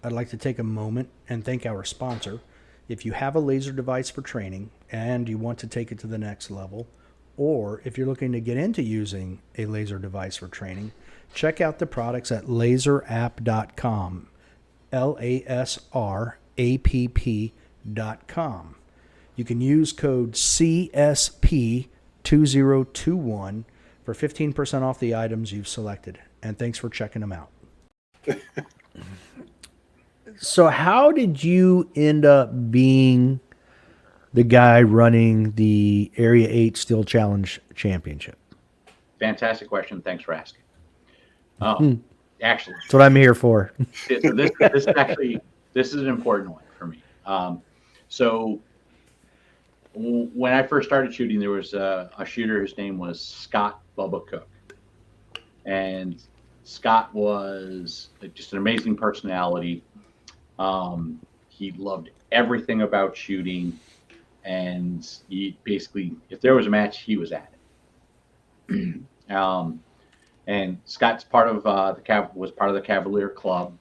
I'd like to take a moment and thank our sponsor. If you have a laser device for training and you want to take it to the next level, or if you're looking to get into using a laser device for training, check out the products at laserapp.com. LASRAPP.com. You can use code CSP2021 for 15% off the items you've selected. And thanks for checking them out. So, how did you end up being the guy running the Area 8 Steel Challenge Championship? Fantastic question. Thanks for asking. Oh, actually, That's what I'm here for. so this is an important one for me. So when I first started shooting, there was a shooter. His name was Scott Bubba Cook, and Scott was just an amazing personality. He loved everything about shooting, and he basically, if there was a match, he was at it. And Scott's part of was part of the Cavalier Club,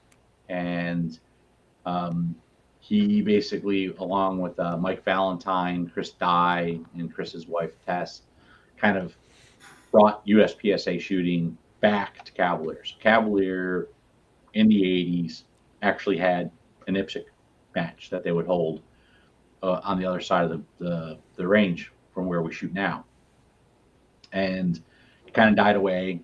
and he basically, along with Mike Valentine, Chris Dye, and Chris's wife Tess, kind of brought USPSA shooting back to Cavalier. So Cavalier in the 80s actually had an IPSC match that they would hold on the other side of the range from where we shoot now. And it kind of died away.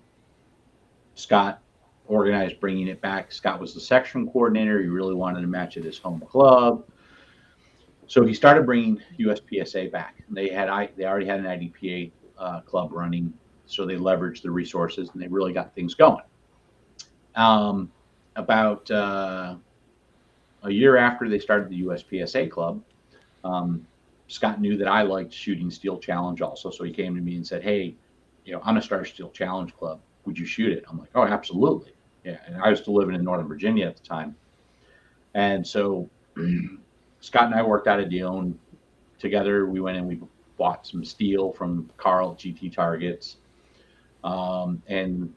Scott organized bringing it back. Scott was the section coordinator. He really wanted a match at his home club. So he started bringing USPSA back. They already had an IDPA club running, so they leveraged the resources and they really got things going. About a year after they started the USPSA club, Scott knew that I liked shooting Steel Challenge also. So he came to me and said, "Hey, I'm going to start a Steel Challenge club. Would you shoot it?" I'm like, "Oh, absolutely." Yeah. And I was still living in Northern Virginia at the time. And so Scott and I worked out a deal, and together we went and we bought some steel from Carl at GT Targets. And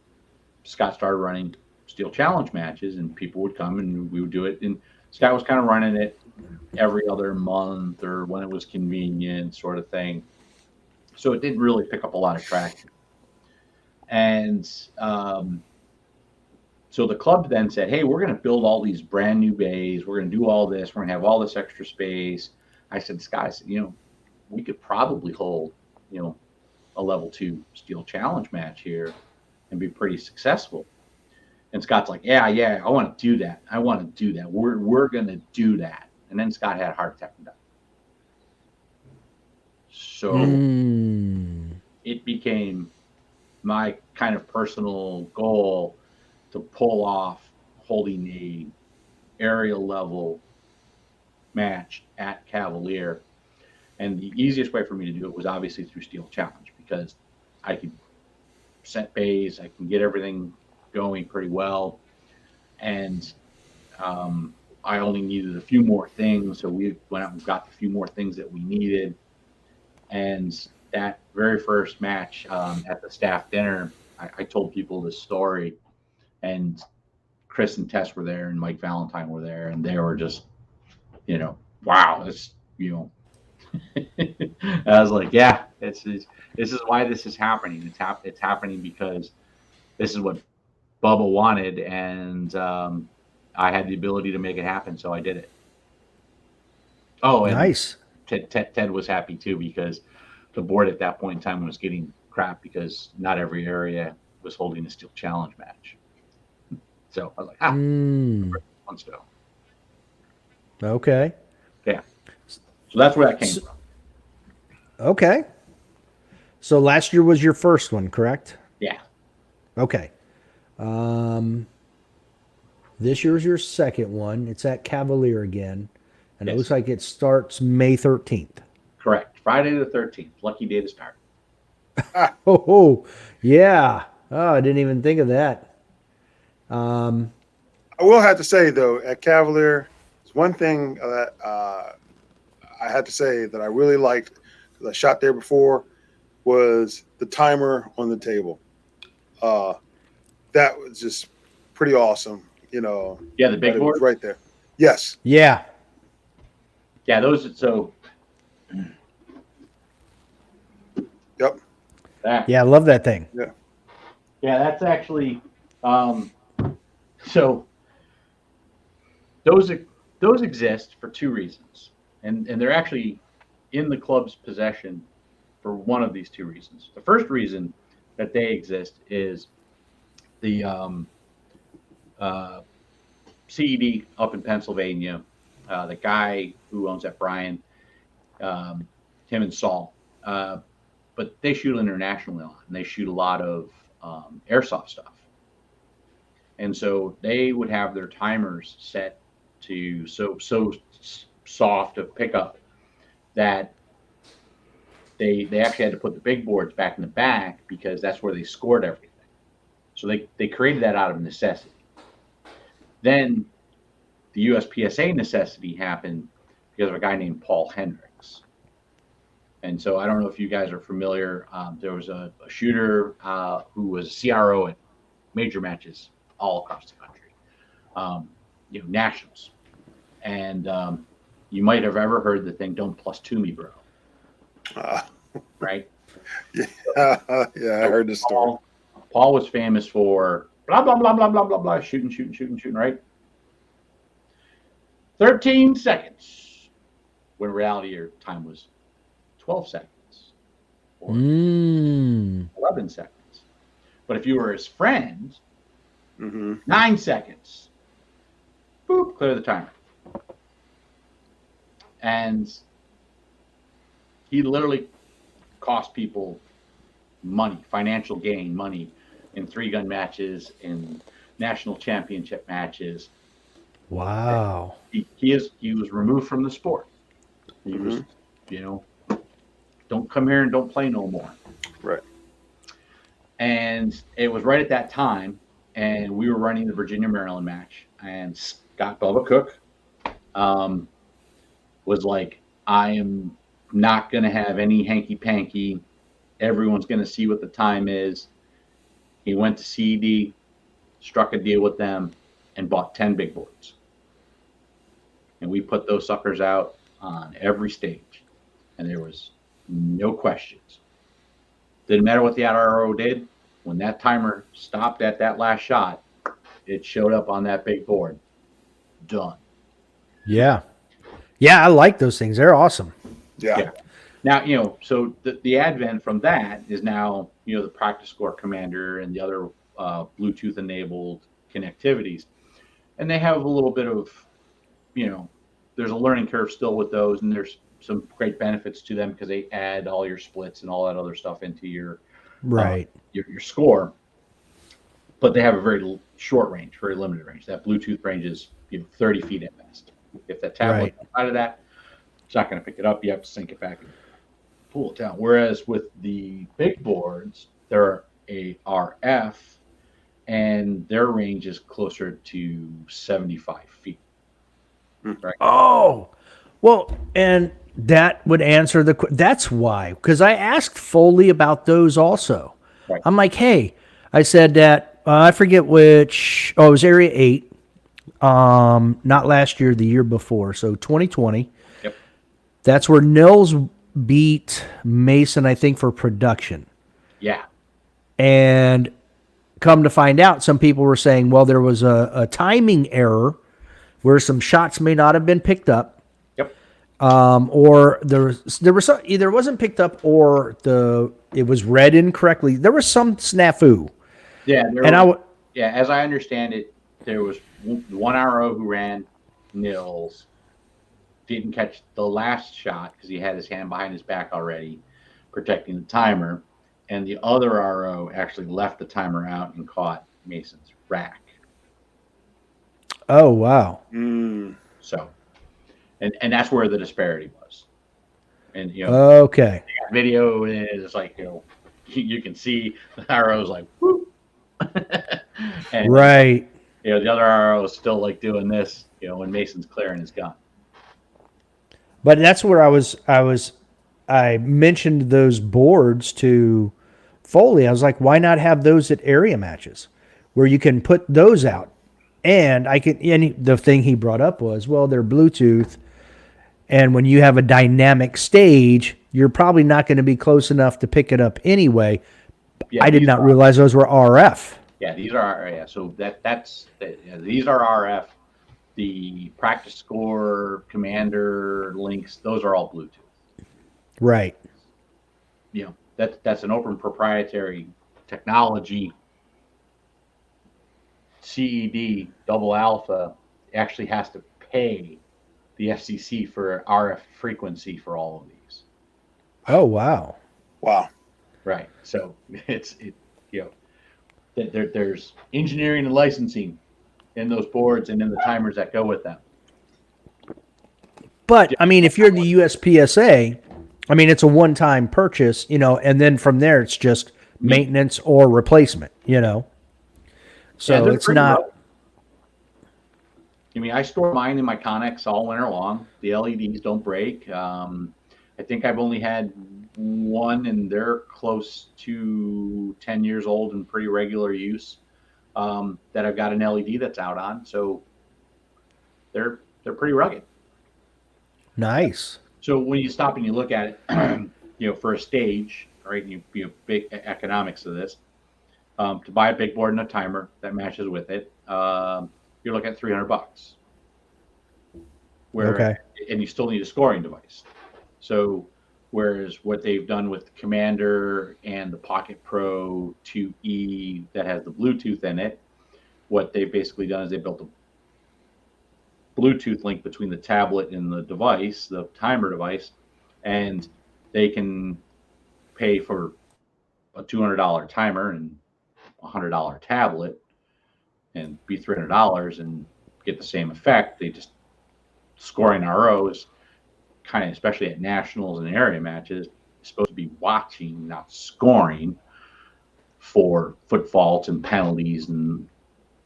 Scott started running Steel Challenge matches, and people would come and we would do it. And Scott was kind of running it every other month or when it was convenient, sort of thing. So it didn't really pick up a lot of traction. And so the club then said, "Hey, we're going to build all these brand new bays. We're going to do all this. We're going to have all this extra space." I said, "Scott, we could probably hold, a level 2 Steel Challenge match here and be pretty successful." And Scott's like, yeah, I want to do that. I want to do that. We're going to do that. And then Scott had a heart attack and died. So it became my kind of personal goal to pull off holding a area level match at Cavalier. And the easiest way for me to do it was obviously through Steel Challenge, because I could set bays, I can get everything going pretty well. And I only needed a few more things. So we went out and got a few more things that we needed. And that very first match at the staff dinner, I told people this story, and Chris and Tess were there and Mike Valentine were there, and they were just, wow, this, I was like, yeah, this is why this is happening. It's happening because this is what Bubba wanted, and I had the ability to make it happen, so I did it. Oh, and Nice. Ted was happy too, because the board at that point in time was getting crap because not every area was holding a Steel Challenge match. So I was like, let's go. Okay. Yeah. So that's where that came from. Okay. So last year was your first one, correct? Yeah. Okay. This year's your second one. It's at Cavalier again. And Yes. it looks like it starts May 13th. Correct. Friday the 13th. Lucky day to start. Oh, yeah. Oh, I didn't even think of that. I will have to say, though, at Cavalier, there's one thing that I had to say that I really liked, because I shot there before, was the timer on the table. That was just pretty awesome, Yeah, the big board? right there. Yes. Yeah. Yeah, those. So Yep. that. Yeah, I love that thing. Yeah. Yeah, that's actually. So those those exist for two reasons, and they're actually in the club's possession for one of these two reasons. The first reason that they exist is the CED up in Pennsylvania. The guy who owns that, Brian, him and Saul, but they shoot internationally a lot, and they shoot a lot of airsoft stuff. And so they would have their timers set to so soft of pickup that they actually had to put the big boards back in the back because that's where they scored everything. So they created that out of necessity. Then the USPSA necessity happened because of a guy named Paul Hendricks. And so I don't know if you guys are familiar. There was a shooter who was a CRO at major matches all across the country, nationals. And you might have ever heard the thing, "Don't plus two me, bro." Right? Yeah, I heard the story. Paul was famous for blah, blah, blah, blah, blah, blah, blah, shooting, right? 13 seconds. When reality your time was 12 seconds or 11 seconds. But if you were his friend, 9 seconds. Boop, clear the timer. And he literally cost people money, financial gain, money in 3-gun matches, in national championship matches. Wow. He was removed from the sport. He was, don't come here and don't play no more. Right. And it was right at that time, and we were running the Virginia Maryland match, and Scott Bubba Cook was like, "I am not going to have any hanky panky. Everyone's going to see what the time is." He went to CED, struck a deal with them, and bought 10 big boards. And we put those suckers out on every stage, and there was no questions. Didn't matter what the RO did. When that timer stopped at that last shot, it showed up on that big board. Done. Yeah. Yeah, I like those things. They're awesome. Yeah. Now, so the advent from that is now, the Practice Score Commander and the other Bluetooth enabled connectivities. And they have a little bit of, there's a learning curve still with those, and there's some great benefits to them because they add all your splits and all that other stuff into your your score. But they have a very short range, very limited range. That Bluetooth range is 30 feet at best. If that tablet out of that, it's not going to pick it up. You have to sync it back and pull it down. Whereas with the big boards, they're a RF, and their range is closer to 75 feet. Right. Oh, well, and that would answer that's why, because I asked Foley about those also. Right. I'm like, hey, I said that, I forget which, it was Area 8, not last year, the year before, so 2020. Yep. That's where Nils beat Mason, I think, for production. Yeah. And come to find out, some people were saying, well, there was a timing error where some shots may not have been picked up. Yep. Or there was some, either it wasn't picked up or it was read incorrectly. There was some snafu. Yeah. As I understand it, there was one RO who ran Nils, didn't catch the last shot because he had his hand behind his back already, protecting the timer, and the other RO actually left the timer out and caught Mason's rack. Oh, wow. So, and that's where the disparity was. And, okay. Video is like, you can see the RO's like, whoop. And, right. The other RO is still like doing this, when Mason's clearing his gun. But that's where I mentioned those boards to Foley. I was like, why not have those at area matches where you can put those out? And the thing he brought up was, well, they're Bluetooth, and when you have a dynamic stage, you're probably not going to be close enough to pick it up anyway. Yeah, I did not realize those were RF. Yeah, these are So these are RF. The practice score, commander links, those are all Bluetooth. Right. You know, that's an open proprietary technology. CED double alpha actually has to pay the FCC for RF frequency for all of these. Oh, wow. Wow. Right. So there's engineering and licensing in those boards and in the timers that go with them. But I mean, if you're the USPSA, I mean, it's a one-time purchase, and then from there it's just maintenance or replacement, So it's not. Low. I mean, I store mine in my Connex all winter long. The LEDs don't break. I think I've only had one, and they're close to 10 years old and pretty regular use. That I've got an LED that's out on, so they're pretty rugged. Nice. So when you stop and you look at it, for a stage, right? You big economics of this. To buy a big board and a timer that matches with it, you're looking at $300. Okay. And you still need a scoring device. So, whereas what they've done with the Commander and the Pocket Pro 2E that has the Bluetooth in it, what they've basically done is they built a Bluetooth link between the tablet and the device, the timer device, and they can pay for a $200 timer and a $100 tablet and be $300 and get the same effect. They just scoring RO is kind of, especially at nationals and area matches, supposed to be watching, not scoring for foot faults and penalties and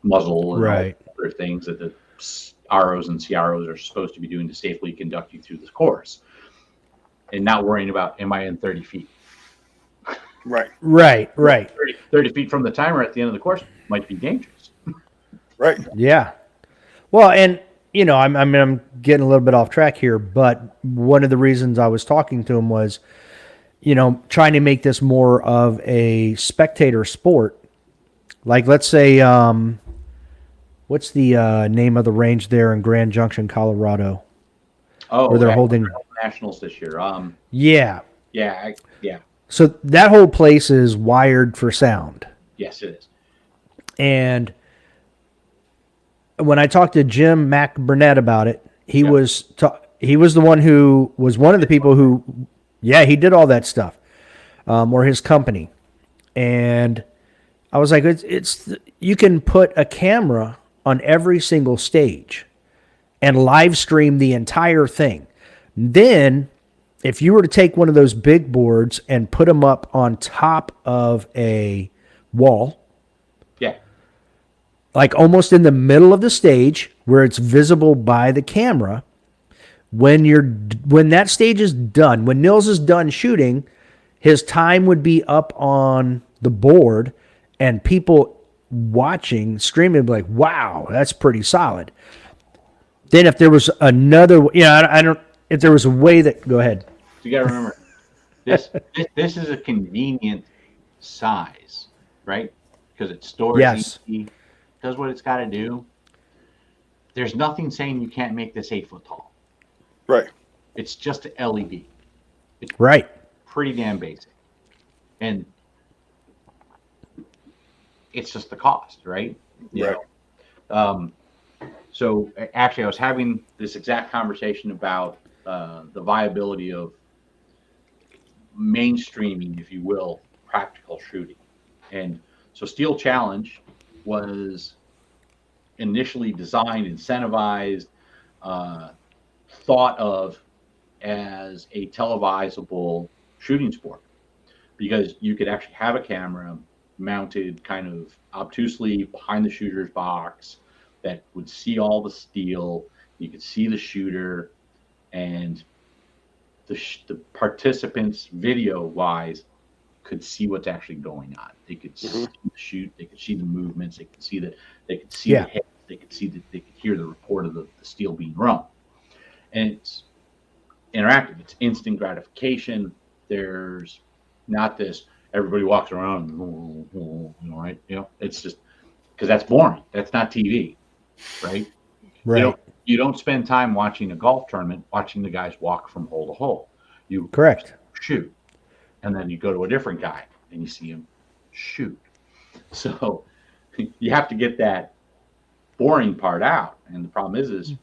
muzzle and right. other things that the ROs and CROs are supposed to be doing to safely conduct you through this course, and not worrying about, am I in 30 feet? Right. 30 feet from the timer at the end of the course might be dangerous. Right. Yeah. Well, and I'm getting a little bit off track here, but one of the reasons I was talking to him was, trying to make this more of a spectator sport. Like, let's say, what's the name of the range there in Grand Junction, Colorado? Oh, where they're holding nationals this year. Yeah. Yeah. So that whole place is wired for sound. Yes, it is. And when I talked to Jim McBurnett about it, he was the one who was one of the people who, he did all that stuff, or his company. And I was like, you can put a camera on every single stage and live stream the entire thing. Then, if you were to take one of those big boards and put them up on top of a wall, like almost in the middle of the stage where it's visible by the camera, when that stage is done, when Nils is done shooting, his time would be up on the board, and people watching, streaming, would be like, wow, that's pretty solid. Then if there was another, if there was a way that, go ahead. You got to remember, this is a convenient size, right? Because it stores easy, does what it's got to do. There's nothing saying you can't make this 8 foot tall. Right. It's just an LED. It's pretty damn basic. And it's just the cost, right? You know? So actually, I was having this exact conversation about the viability of mainstreaming, if you will, practical shooting. And so Steel Challenge was initially designed, incentivized, thought of as a televisable shooting sport, because you could actually have a camera mounted kind of obtusely behind the shooter's box that would see all the steel. You could see the shooter, and the participants, video-wise, could see what's actually going on. They could see the shoot. They could see the movements. They could see the hits. they could see that they could hear the report of the steel being rung, and it's interactive. It's instant gratification. There's not this everybody walks around, right? It's just because that's boring. That's not TV, right? Right. You don't spend time watching a golf tournament watching the guys walk from hole to hole. You Correct. shoot, and then you go to a different guy and you see him shoot. So you have to get that boring part out. And the problem is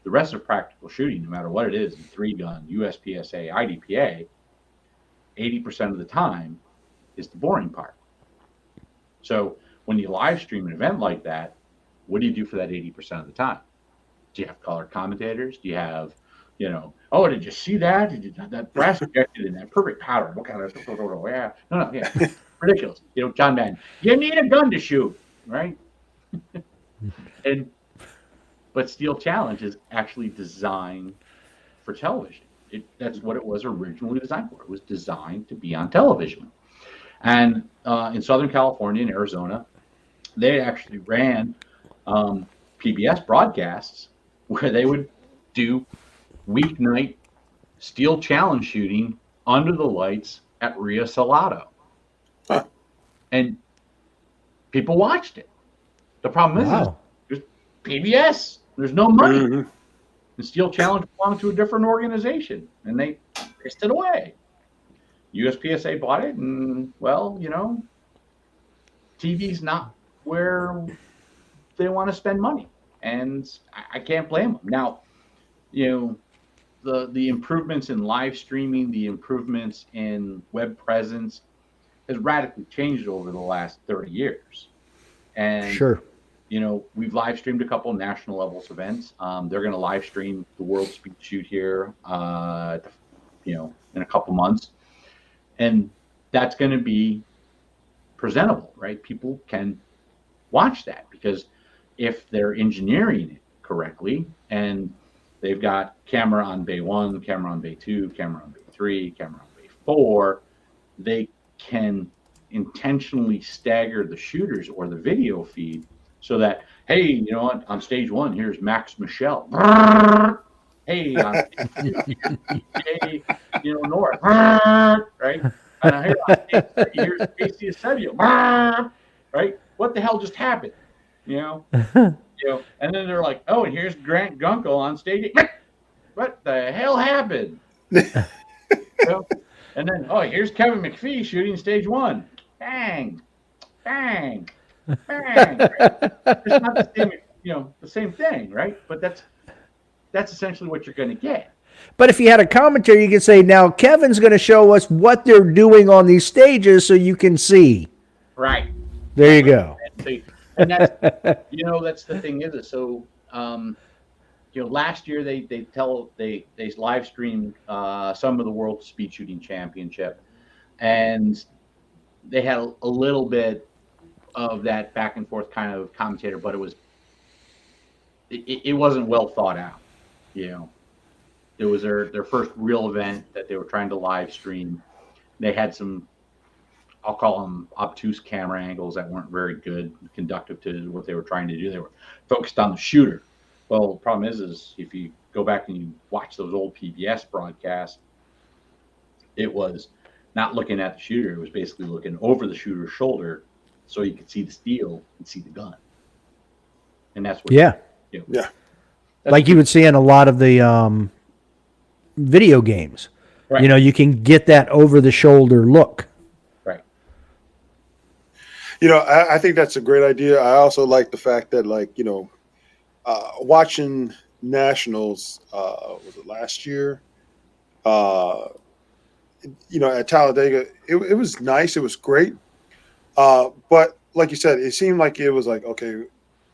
the rest of practical shooting, no matter what it is, 3-gun, USPSA, IDPA, 80% of the time is the boring part. So when you live stream an event like that, what do you do for that 80% of the time? Do you have color commentators? Do you have, oh, did you see that? Did you that brass ejected in that perfect pattern? What kind of yeah? No, yeah, ridiculous. John Madden, you need a gun to shoot, right? But Steel Challenge is actually designed for television. That's what it was originally designed for. It was designed to be on television. And in Southern California and Arizona, they actually ran PBS broadcasts where they would do weeknight Steel Challenge shooting under the lights at Rio Salado. Huh. And people watched it. The problem is there's PBS. There's no money. Mm-hmm. The Steel Challenge belonged to a different organization, and they pissed it away. USPSA bought it, and, TV's not where they want to spend money, and I can't blame them. Now, the improvements in live streaming, the improvements in web presence has radically changed over the last 30 years. And sure. We've live streamed a couple of national levels events. They're going to live stream the World Speed Shoot here, in a couple months. And that's going to be presentable, right? People can watch that because if they're engineering it correctly and they've got camera on bay 1, camera on bay 2, camera on bay 3, camera on bay 4, they can intentionally stagger the shooters or the video feed so that, hey, you know what, on stage 1, here's Max Michel. Hey, on stage 2, North. Right? And here on stage 3, here's Casey Eusebio. Right? What the hell just happened? And then they're like, oh, and here's Grant Gunkel on stage 8. What the hell happened? And then, oh, here's Kevin McPhee shooting stage 1. Bang, bang, bang. Right? It's not the same, the same thing, right? But that's essentially what you're going to get. But if you had a commentary, you could say, now Kevin's going to show us what they're doing on these stages so you can see. Right. There you go. And that's, that's the thing is, so, last year they live streamed some of the World Speed Shooting Championship, and they had a little bit of that back and forth kind of commentator, but it wasn't well thought out. It was their first real event that they were trying to live stream. They had some, I'll call them obtuse camera angles that weren't very good, conductive to what they were trying to do. They were focused on the shooter. Well, the problem is if you go back and you watch those old PBS broadcasts, it was not looking at the shooter. It was basically looking over the shooter's shoulder so you could see the steel and see the gun. And that's what yeah. Like you would see in a lot of the video games. Right. You can get that over the shoulder look. Right. I think that's a great idea. I also like the fact that, watching nationals, was it last year? At Talladega, it was nice. It was great. But like you said, it seemed like it was like, okay,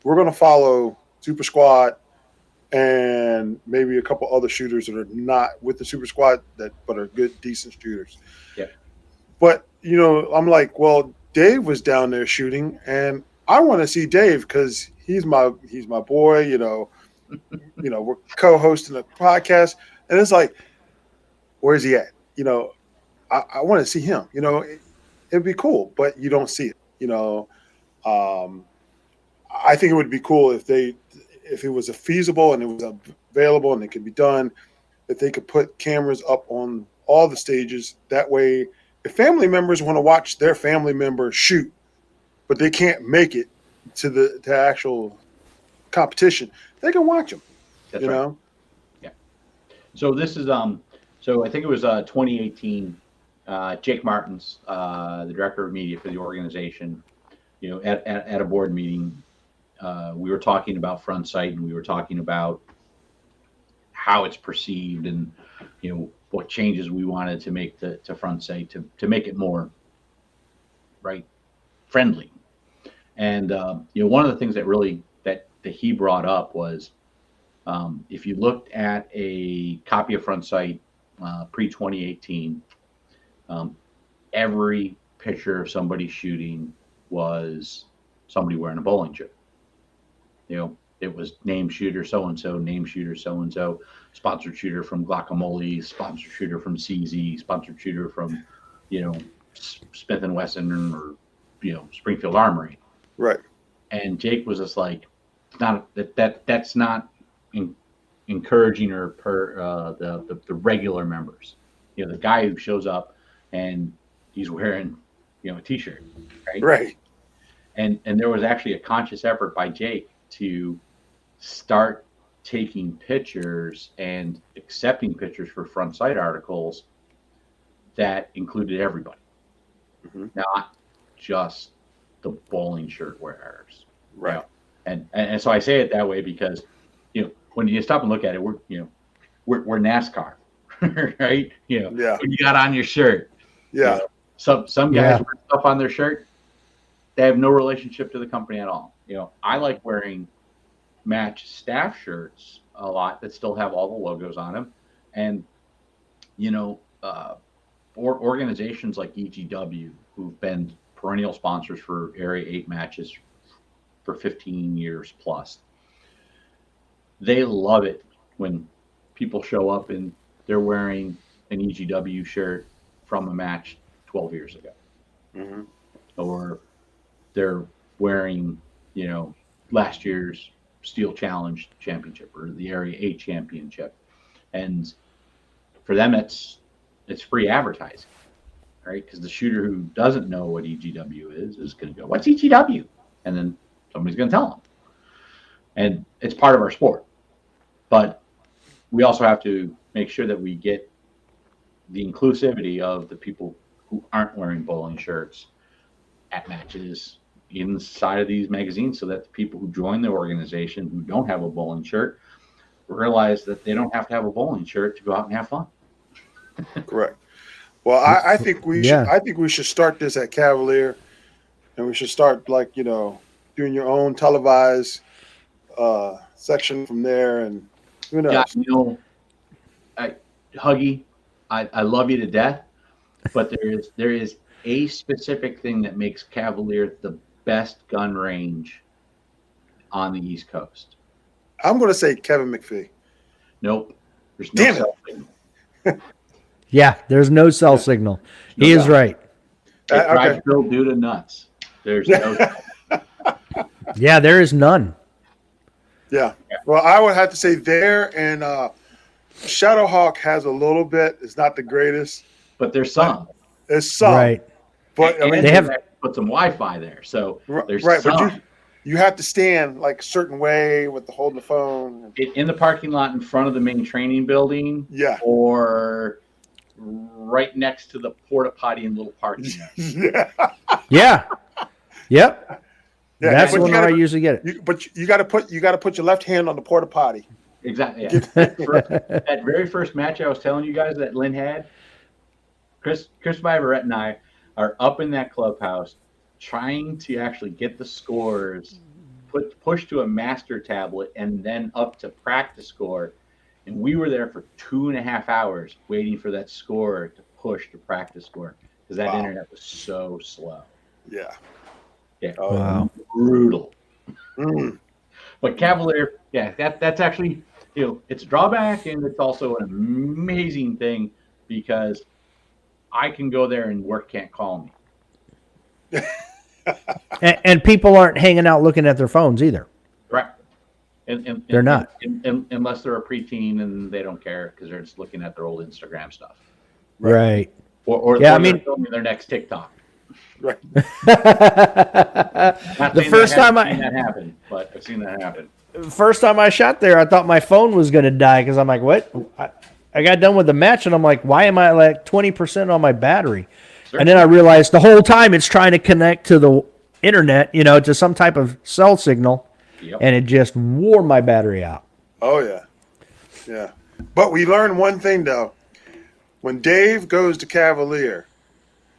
we're going to follow Super Squad and maybe a couple other shooters that are not with the Super Squad but are good, decent shooters. Yeah. But, I'm like, well, Dave was down there shooting, and I want to see Dave because he's my boy, we're co-hosting a podcast, and it's like, where's he at? I want to see him, it'd be cool, but you don't see it, I think it would be cool if it was feasible and it was available and it could be done, that they could put cameras up on all the stages. That way, if family members want to watch their family member shoot, but they can't make it to the actual competition, they can watch them. That's right. Yeah. So this is so I think it was 2018. Jake Martins, the director of media for the organization, at a board meeting, we were talking about Front Sight, and we were talking about how it's perceived, and what changes we wanted to make to Front Sight to make it more friendly. And one of the things that really that he brought up was, if you looked at a copy of Front Sight pre 2018, every picture of somebody shooting was somebody wearing a bowling shirt. It was name shooter so-and-so, name shooter so-and-so, sponsored shooter from Guacamole, sponsored shooter from CZ, sponsored shooter from, Smith & Wesson or, Springfield Armory. Right. And Jake was just like, that's not encouraging or the regular members. The guy who shows up and he's wearing, a t-shirt, right? Right. And there was actually a conscious effort by Jake to start taking pictures and accepting pictures for Front Sight articles that included everybody, not just the bowling shirt wearers. Right. And so I say it that way because, when you stop and look at it, we're NASCAR, right? When you got on your shirt, some guys wear stuff on their shirt. They have no relationship to the company at all. I like wearing match staff shirts a lot that still have all the logos on them. And, organizations like EGW, who've been perennial sponsors for Area 8 matches for 15 years plus, they love it when people show up and they're wearing an EGW shirt from a match 12 years ago. Or they're wearing, last year's Steel Challenge Championship or the Area 8 Championship. And for them, it's free advertising, right? Because the shooter who doesn't know what EGW is going to go, "What's EGW?" And then somebody's going to tell them. And it's part of our sport. But we also have to make sure that we get the inclusivity of the people who aren't wearing bowling shirts at matches inside of these magazines, so that the people who join the organization who don't have a bowling shirt realize that they don't have to have a bowling shirt to go out and have fun. Correct. Well, I think we should. I think we should start this at Cavalier, and we should start doing your own televised section from there, and who knows? Yeah, Huggy, I love you to death, but there is a specific thing that makes Cavalier the best gun range on the East Coast. I'm going to say Kevin McPhee. Nope. There's no cell signal. Yeah, there's no cell signal. He is right. It drives Bill Duda nuts. There's no. Yeah, there is none. Yeah. Well, I would have to say there, and Shadowhawk has a little bit. It's not the greatest, but there's some. There's some. Right. But they have put some Wi-Fi there, so there's some. But you have to stand like a certain way with holding the phone. In the parking lot in front of the main training building. Yeah. Or right next to the porta potty and little parking. Yeah. Yeah. Yep. Yeah, that's when I usually get it. But you got to put your left hand on the porta potty. Exactly. Yeah. That very first match I was telling you guys that Lynn had, Chris Viverette and I are up in that clubhouse trying to actually get the scores pushed to a master tablet and then up to practice score. And we were there for 2.5 hours waiting for that score to push to practice score because that internet was so slow. Yeah. Yeah. Oh, wow. Brutal. But Cavalier, that's actually, it's a drawback, and it's also an amazing thing because I can go there and work can't call me. And people aren't hanging out looking at their phones either. Right. They're not. Unless they're a preteen and they don't care because they're just looking at their old Instagram stuff. Right. Or Yeah, or I mean- they're filming their next TikTok. Right. Not The saying first time seen that happen, but I've seen that happen. First time I shot there, I thought my phone was going to die because I'm like, what? I got done with the match and I'm like, why am I like 20% on my battery? Sure. And then I realized the whole time it's trying to connect to the internet, to some type of cell signal, Yep. and it just wore my battery out. Oh yeah, yeah. But we learned one thing though. When Dave goes to Cavalier,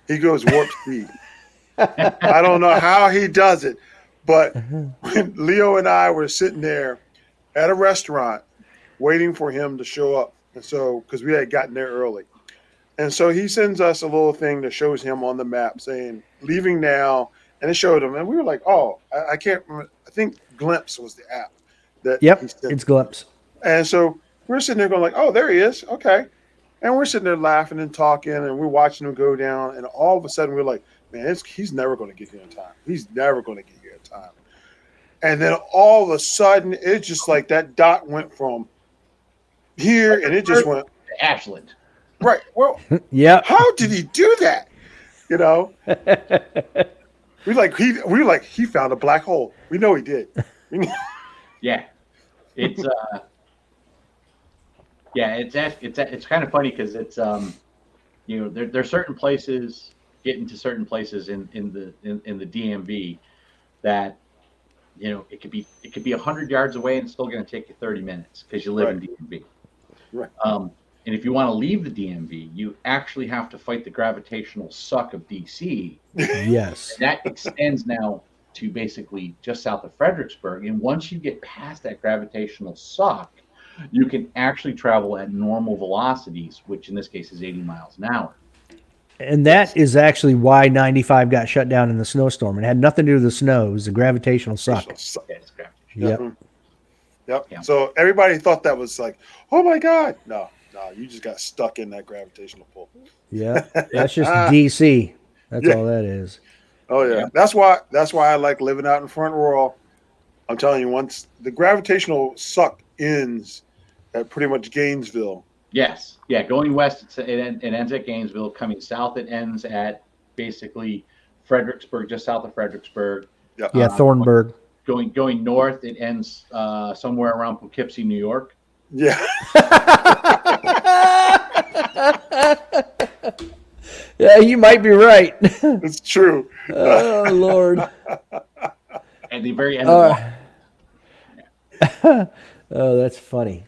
he goes warp speed. I don't know how he does it, but when Leo and I were sitting there at a restaurant waiting for him to show up, and so because we had gotten there early, and so he sends us a little thing that shows him on the map saying leaving now, and it showed him, and we were like, oh, I can't remember. I think Glimpse was the app that. Yep, he sent. it's Glimpse. And so we're sitting there going like, oh, there he is. Okay. And we're sitting there laughing and talking, and we're watching him go down. And all of a sudden we're like, man, he's never going to get here in time. He's never going to get here in time. And then all of a sudden, it's just like that dot went from here and it just went Ashland. right. Well, Yep. how did he do that? We were like he found a black hole. We know he did. Yeah, it's it's kind of funny because it's there's certain places, getting to certain places in the DMV that it could be 100 yards away and it's still going to take you 30 minutes because you live in DMV. Right. And if you want to leave the DMV, you actually have to fight the gravitational suck of DC. Yes. And that extends now to basically just south of Fredericksburg. And once you get past that gravitational suck, you can actually travel at normal velocities, which in this case is 80 miles an hour. And that is actually why 95 got shut down in the snowstorm. It had nothing to do with the snow. It was the gravitational suck. Yeah, it's gravitational. Yep. Yep. Yeah. So everybody thought that was like, oh my God. No, you just got stuck in that gravitational pull. Yeah. That's just DC. That's all that is. Oh yeah. Yeah. That's why I like living out in Front Royal. I'm telling you, once the gravitational suck ends at pretty much Gainesville. Yes. Yeah. Going west, it ends at Gainesville. Coming south, it ends at basically Fredericksburg, just south of Fredericksburg. Yep. Yeah, Thornburg. Going north, it ends somewhere around Poughkeepsie, New York. Yeah. Yeah, you might be right. It's true. Oh Lord. At the very end of the Oh, that's funny.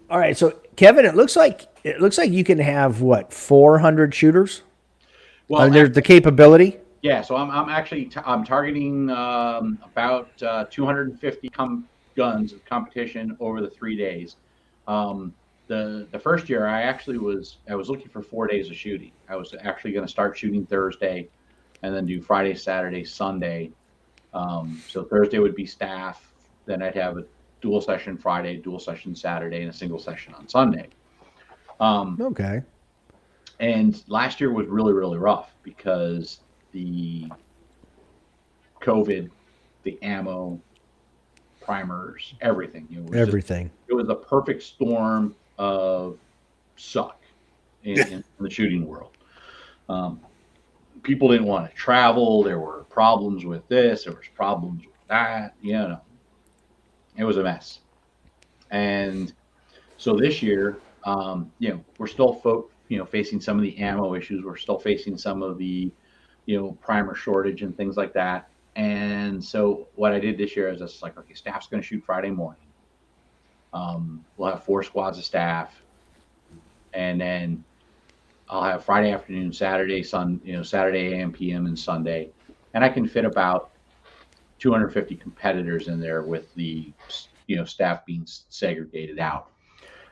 All right, so Kevin, it looks like you can have what, 400 shooters? well, There's the capability. yeah. So I'm actually I'm targeting about 250 guns of competition over the 3 days. The first year I was looking for 4 days of shooting. I was actually going to start shooting Thursday, and then do Friday, Saturday, Sunday. So Thursday would be staff. Then I'd have a dual session Friday, dual session Saturday, and a single session on Sunday. Okay. And last year was really, really rough because the COVID, the ammo, primers, everything. Everything. It was a perfect storm of suck in the shooting world. People didn't want to travel. There were problems with this. There was problems with that. It was a mess. And so this year, we're still facing some of the ammo issues. We're still facing some of the primer shortage and things like that. And so what I did this year is just like, okay, staff's going to shoot Friday morning. We'll have 4 squads of staff, and then I'll have Friday afternoon, Saturday, Saturday AM, PM, and Sunday, and I can fit about 250 competitors in there with the staff being segregated out.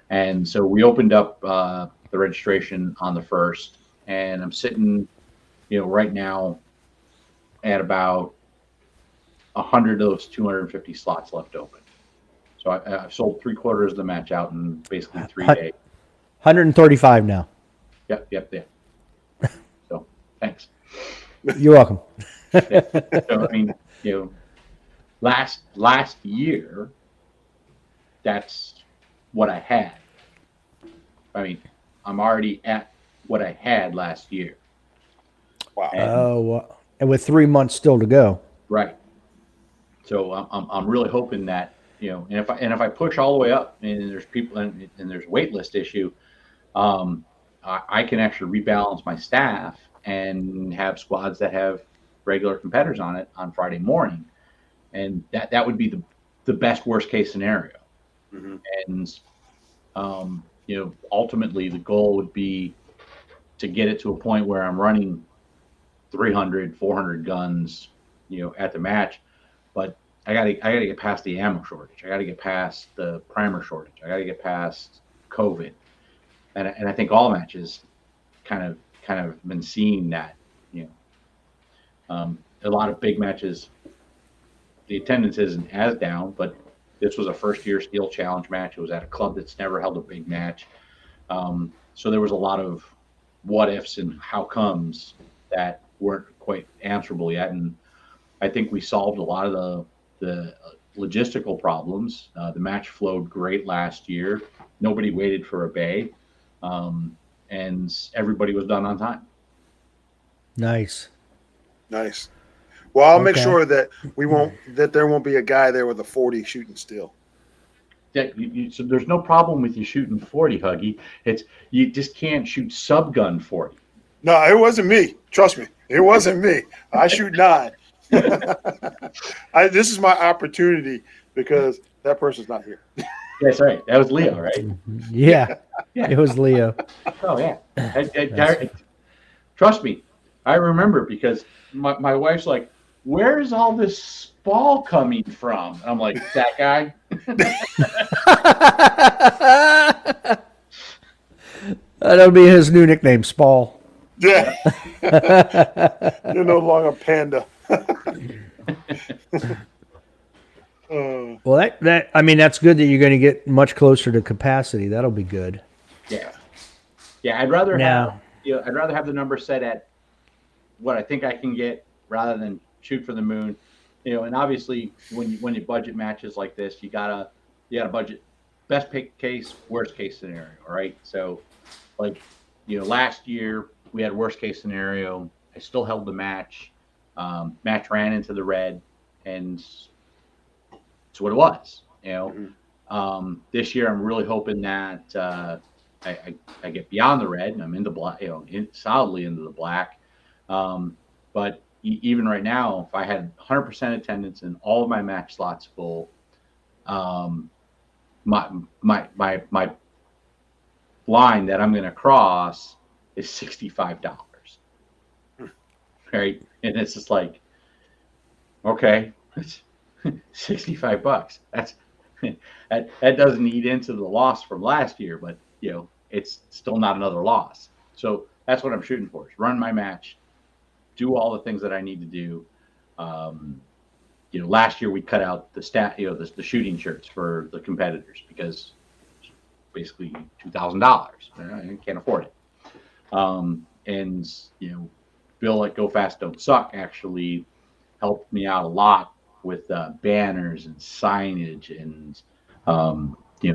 And so we opened up the registration on the 1st, and I'm sitting, right now at about 100 of those 250 slots left open. So I've sold 3/4 of the match out in basically 3 days. 135 now. Yep. So thanks. You're welcome. So I mean, last year, that's what I had. I mean, I'm already at what I had last year. Wow. And And with 3 months still to go. right. So I'm really hoping that, and if I push all the way up and there's people and there's wait list issue, I can actually rebalance my staff and have squads that have regular competitors on it on Friday morning, and that would be the best worst case scenario. Mm-hmm. And ultimately the goal would be to get it to a point where I'm running 300, 400 guns, at the match, but I gotta get past the ammo shortage. I gotta get past the primer shortage. I gotta get past COVID, and I think all matches kind of been seeing that. A lot of big matches, the attendance isn't as down, but this was a first year Steel Challenge match. It was at a club that's never held a big match, so there was a lot of what ifs and how comes that weren't quite answerable yet, and I think we solved a lot of the logistical problems. The match flowed great last year. Nobody waited for a bay, and everybody was done on time. Nice. Nice. Well, I'll make Okay. sure that there won't be a guy there with a 40 shooting steel. Yeah, so there's no problem with you shooting 40, Huggy. It's you just can't shoot subgun 40. No, it wasn't me. Trust me, it wasn't me. I shoot 9. This is my opportunity because that person's not here. That's right. That was Leo, right? Yeah. Yeah. It was Leo. Oh yeah. Trust me, I remember because my wife's like, "Where's all this spall coming from?" And I'm like, "That guy." That'll be his new nickname, Spall. Yeah. You're no longer Panda. Well, that's good that you're going to get much closer to capacity. That'll be good. Yeah. I'd rather Now- have the number set at what I think I can get rather than shoot for the moon. And obviously when you budget matches like this, you gotta budget best case, worst case scenario, right? So like, last year we had worst case scenario. I still held the match. Match ran into the red, and it's what it was. This year I'm really hoping that I get beyond the red and I'm in the black, solidly into the black. But even right now, if I had 100% attendance and all of my match slots full, my line that I'm going to cross is $65, right? And it's just like, okay, it's $65. That doesn't eat into the loss from last year, but it's still not another loss. So that's what I'm shooting for: is run my match, do all the things that I need to do. Last year we cut out the shooting shirts for the competitors because it's basically $2,000. I can't afford it. And Bill at Go Fast Don't Suck actually helped me out a lot with banners and signage and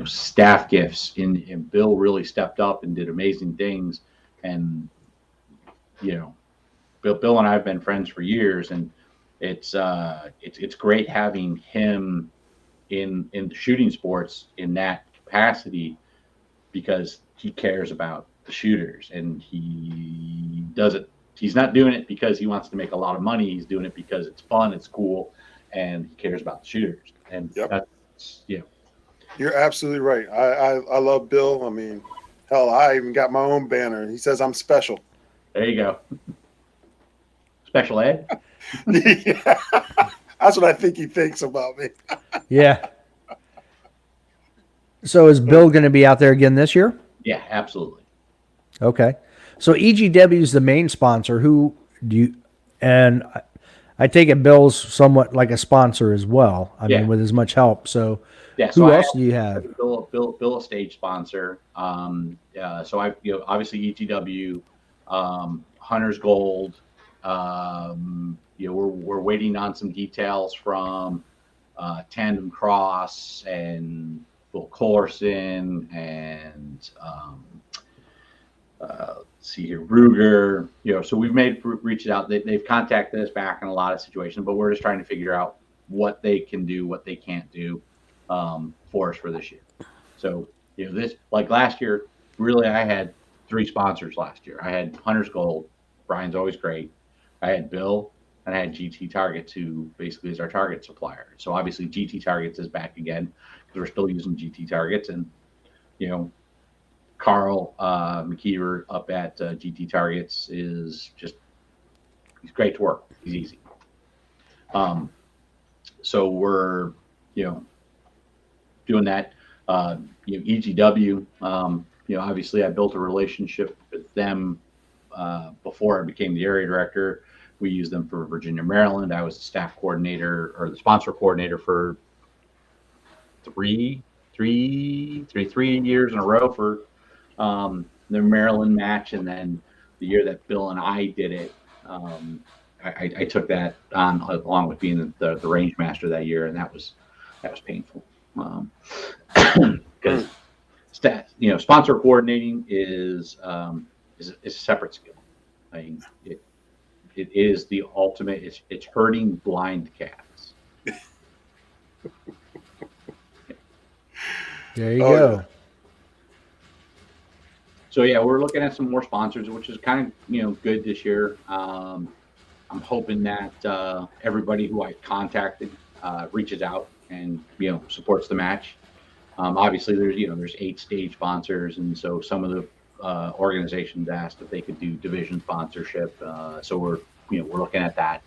staff gifts. And Bill really stepped up and did amazing things. And Bill and I have been friends for years, and it's great having him in the shooting sports in that capacity, because he cares about the shooters, and he does it. He's not doing it because he wants to make a lot of money. He's doing it because it's fun, it's cool, and he cares about the shooters. And that's, You're absolutely right. I love Bill. I mean, hell, I even got my own banner. He says I'm special. There you go. Special ed? Yeah. That's what I think he thinks about me. Yeah. So is Bill going to be out there again this year? Yeah, absolutely. Okay. So EGW is the main sponsor. Who do you, and I take it Bill's somewhat like a sponsor as well. I mean, with as much help. So who else do you have? Bill a stage sponsor. So I, obviously EGW, Hunter's Gold, We're waiting on some details from Tandem Cross and Phil Colson and let's see here, Ruger. So we've reached out. They've contacted us back in a lot of situations, but we're just trying to figure out what they can do, what they can't do for us for this year. So this, like last year, really I had 3 sponsors last year. I had Hunter's Gold. Brian's always great. I had Bill, and I had GT Targets, who basically is our target supplier. So obviously GT Targets is back again because we're still using GT Targets, and Carl McKeever up at GT Targets he's great to work. He's easy. So we're doing that. EGW. Obviously I built a relationship with them before I became the area director. We used them for Virginia, Maryland. I was the staff coordinator or the sponsor coordinator for three years in a row for the Maryland match, and then the year that Bill and I did it, I took that on along with being the range master that year, and that was painful because sponsor coordinating is a separate skill. I mean, it is the ultimate. It's herding blind cats. There you go. Yeah. So we're looking at some more sponsors, which is kind of good this year. I'm hoping that everybody who I contacted reaches out and supports the match. Obviously, there's 8 stage sponsors, and so some of the organizations asked if they could do division sponsorship. So we're looking at that.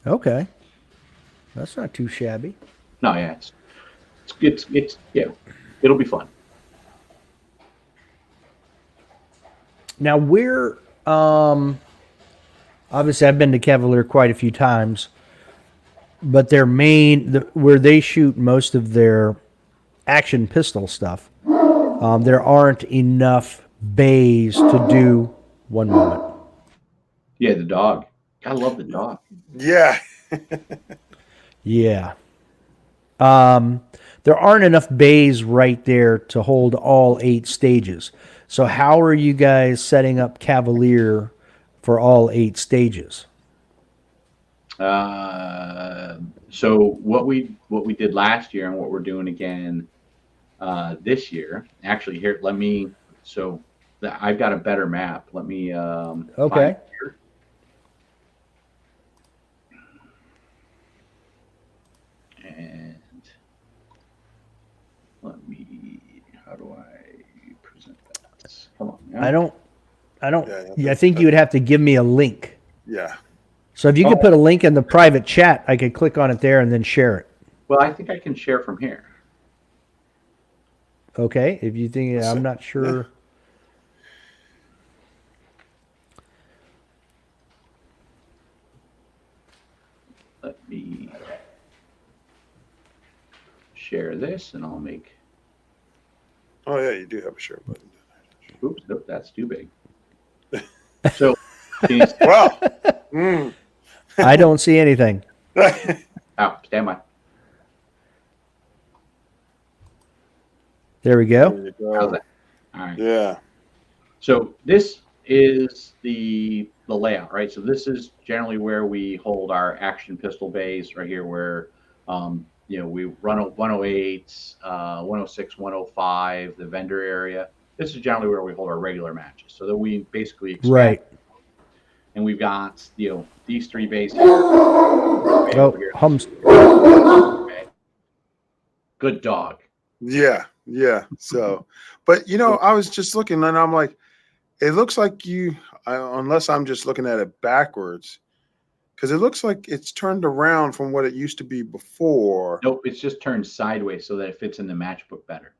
Okay, that's not too shabby. No, it's it'll be fun. Now we're obviously I've been to Cavalier quite a few times, but their where they shoot most of their action pistol stuff, there aren't enough bays to do. One moment. Yeah, the dog. I love the dog. Yeah. Yeah. There aren't enough bays right there to hold all 8 stages. So how are you guys setting up Cavalier for all 8 stages? So what we did last year and what we're doing again this year. Actually, here I've got a better map. Let me Okay. find it here. And how do I present that? Come on. Now. I don't. I think you would have to give me a link. Yeah. So if you could put a link in the private chat, I could click on it there and then share it. Well, I think I can share from here. Okay. If you think, I'm not sure. Let me share this, and I'll make. Oh yeah, you do have a share button. Oops, nope, that's too big. So, Wow. I don't see anything. Oh, stand by. There we go. There you go. How's that? All right. Yeah. So this is the layout, right? So this is generally where we hold our action pistol bays right here, where we run 108s, 106, 105, the vendor area. This is generally where we hold our regular matches. So that we basically expand. Right. And we've got these 3 bays here. Hums. Good dog. Yeah. Yeah. So, but I was just looking and I'm like, it looks like unless I'm just looking at it backwards, because it looks like it's turned around from what it used to be before. Nope, it's just turned sideways so that it fits in the matchbook better.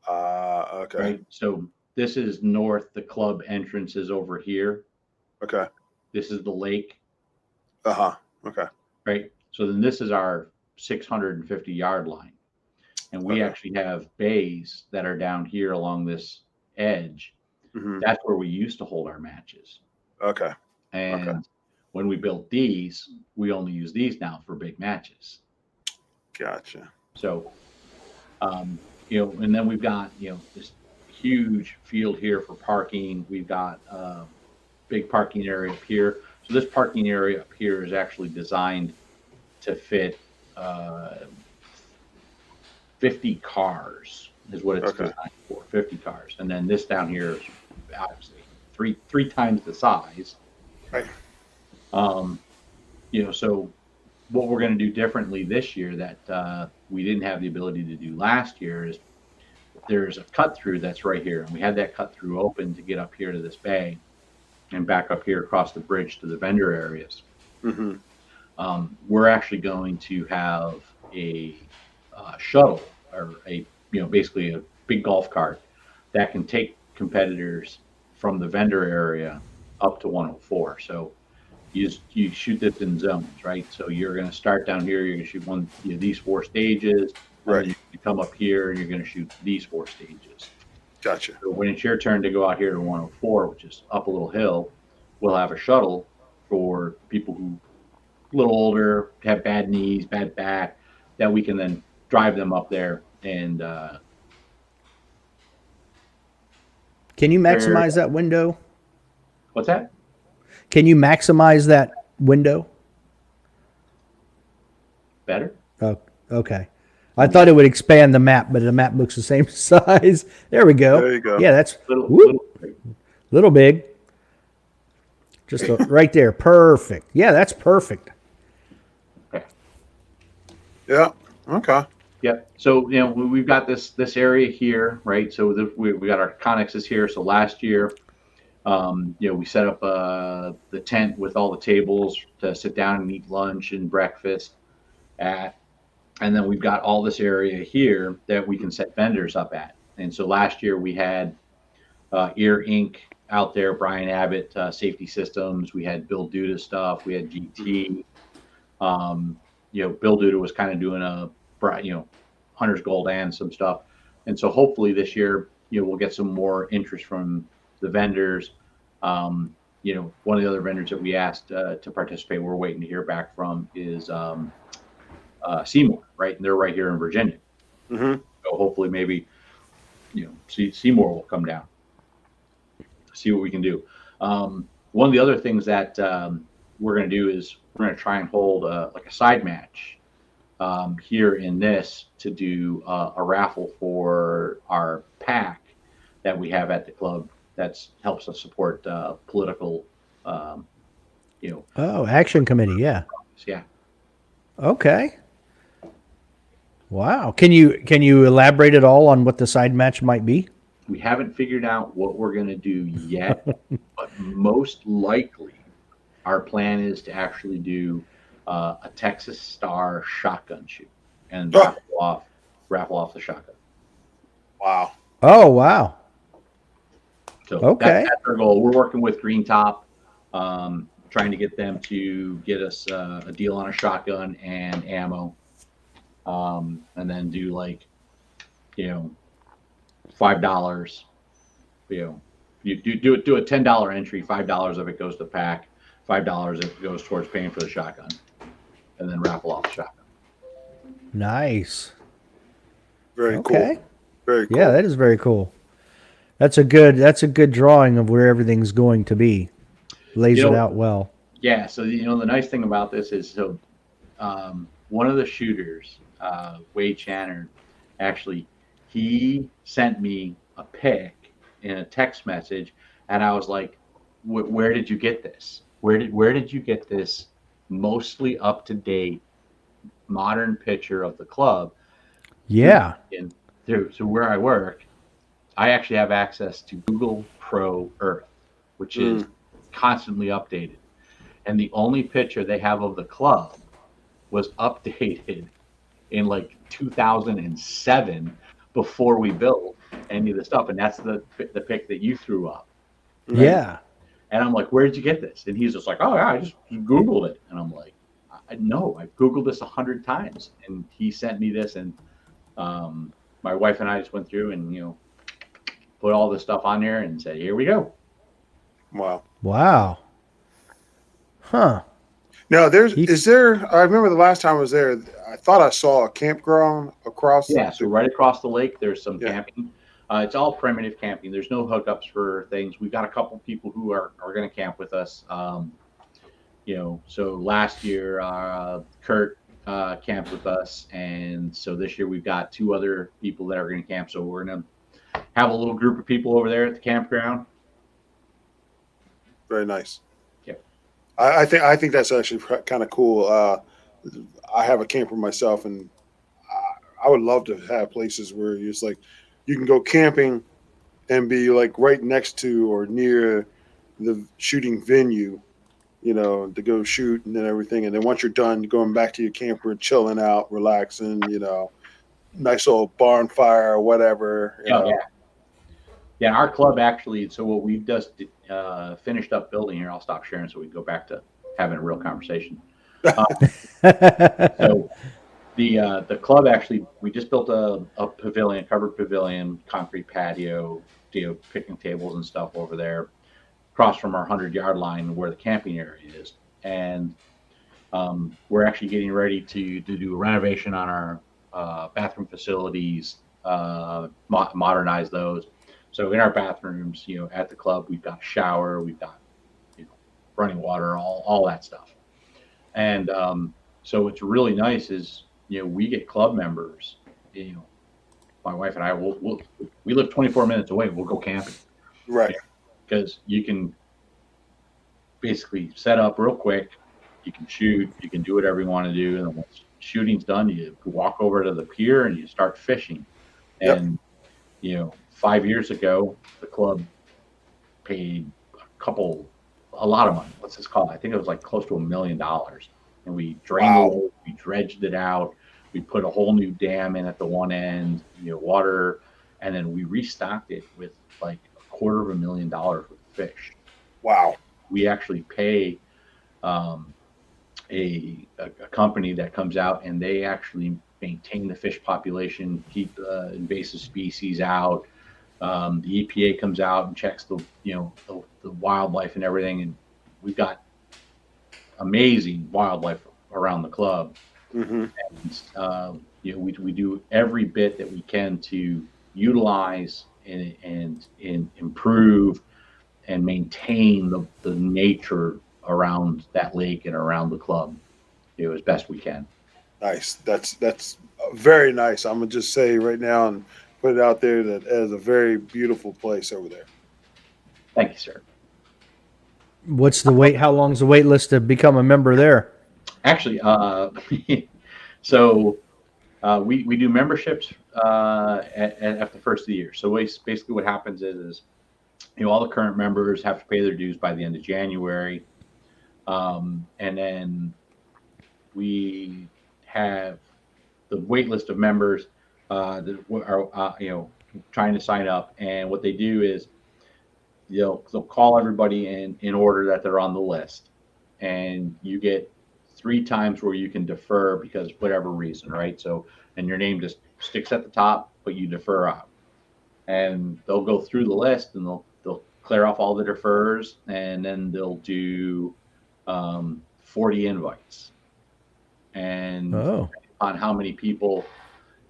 Okay. Right. So this is north. The club entrance is over here. Okay. This is the lake. Okay. Right. So then this is our 650-yard line. And we actually have bays that are down here along this edge. Mm-hmm. That's where we used to hold our matches. Okay. And Okay. when we built these, we only use these now for big matches. Gotcha. So, and then we've got, this huge field here for parking. We've got a big parking area up here. So this parking area up here is actually designed to fit 50 cars is what it's Okay. designed for, 50 cars. And then this down here is obviously three times the size. Right. So what we're going to do differently this year that we didn't have the ability to do last year is there's a cut through that's right here. And we had that cut through open to get up here to this bay and back up here across the bridge to the vendor areas. Mm-hmm. We're actually going to have a shuttle or basically a big golf cart that can take competitors from the vendor area up to 104. So you shoot this in zones, right? So you're going to start down here. You're going to shoot these 4 stages. Right. And then you come up here and you're going to shoot these 4 stages. Gotcha. So when it's your turn to go out here to 104, which is up a little hill, we'll have a shuttle for people who a little older, have bad knees, bad back, that we can then drive them up there. And Can you maximize that window? what's that? Can you maximize that window? Better? Oh, okay. I thought it would expand the map, but the map looks the same size. There we go. There you go. Yeah, that's Little little big. Just right there. Perfect. Yeah, that's perfect. Okay. Yeah. Okay. Yep. So we've got this area here, right? So we got our connexes here. So last year, we set up the tent with all the tables to sit down and eat lunch and breakfast at, and then we've got all this area here that we can set vendors up at. And so last year we had Ear Inc. out there, Brian Abbott, Safety Systems. We had Bill Duda stuff. We had GT. Bill Duda was kind of doing Hunter's Gold and some stuff. And so hopefully this year, we'll get some more interest from the vendors. One of the other vendors that we asked to participate, we're waiting to hear back from is Seymour, right? And they're right here in Virginia. Mm-hmm. So hopefully maybe, Seymour will come down, see what we can do. One of the other things that we're going to do is we're going to try and hold like a side match here in this to do a raffle for our pack that we have at the club that helps us support political, Oh, action committee. Yeah. Yeah. Okay. Wow. Can you elaborate at all on what the side match might be? We haven't figured out what we're going to do yet, but most likely our plan is to actually do a Texas Star shotgun shoot and raffle off the shotgun. Wow. Oh, wow. So Okay. that's our goal. We're working with Green Top, trying to get them to get us a deal on a shotgun and ammo, and then do $5. You do a $10 entry. $5 of it goes to pack. $5 it goes towards paying for the shotgun, and then raffle off the shotgun. Nice. Very Okay. cool. Very cool. Yeah, that is very cool. That's a good drawing of where everything's going to be. Lays it out well. Yeah. So the nice thing about this is one of the shooters, Wade Shannon, actually he sent me a pic in a text message, and I was like, "Where did you get this? Where did you get this mostly up to date modern picture of the club?" Yeah. And so where I work, I actually have access to Google Pro Earth, which is constantly updated. And the only picture they have of the club was updated in 2007 before we built any of the stuff. And that's the pic that you threw up. Right? Yeah. And I'm like, where did you get this? And he's just like, oh, yeah, I just Googled it. And I'm like, no, I've Googled this 100 times. And he sent me this. And my wife and I just went through and, put all this stuff on there and said, here we go. Wow. Wow. Huh. Now, He- I remember the last time I was there, I thought I saw a campground across Yeah, so right across the lake, there's some Yeah. camping. It's all primitive camping. There's no hookups for things. We've got a couple people who are going to camp with us. So last year, Kurt camped with us, and so this year we've got two other people that are going to camp. So we're going to have a little group of people over there at the campground. Very nice. Yep. I think that's actually kind of cool. I have a camper myself, and I would love to have places where it's like you can go camping and be like right next to or near the shooting venue, to go shoot and then everything. And then once you're done, going back to your camper, chilling out, relaxing, nice little barn fire or whatever. Yeah. Yeah, our club actually. So what we've just finished up building here. I'll stop sharing so we can go back to having a real conversation. So the club actually, we just built a pavilion, covered pavilion, concrete patio, picnic tables and stuff over there, across from our 100-yard line where the camping area is, and we're actually getting ready to do a renovation on our bathroom facilities, modernize those. So in our bathrooms, at the club, we've got a shower, we've got running water, all that stuff, and so what's really nice is we get club members. My wife and I we live 24 minutes away. We'll go camping, Right. Because you can basically set up real quick. You can shoot. You can do whatever you want to do, and then once shooting's done, you walk over to the pier and you start fishing. Yep. And 5 years ago, the club paid a lot of money. What's this called? I think it was like close to $1 million. And we drained the lake, we dredged it out, we put a whole new dam in at the one end, water, and then we restocked it with like $250,000 worth of fish. Wow. We actually pay a company that comes out and they actually maintain the fish population, keep the invasive species out. The EPA comes out and checks the wildlife and everything, and we've got amazing wildlife around the club. Mm-hmm. And we do every bit that we can to utilize and improve and maintain the nature around that lake and around the club, as best we can. Nice. That's very nice. I'm gonna just say right now and put it out there that it is a very beautiful place over there. Thank you, sir. What's the wait? How long's the wait list to become a member there? Actually, so we do memberships at the first of the year. So basically what happens is all the current members have to pay their dues by the end of January. And then we have the wait list of members that are trying to sign up. And what they do is they'll call everybody in order that they're on the list. And you get 3 times where you can defer because whatever reason, right? So, and your name just sticks at the top, but you defer out. And they'll go through the list and they'll clear off all the defers, and then they'll do 40 invites. And on how many people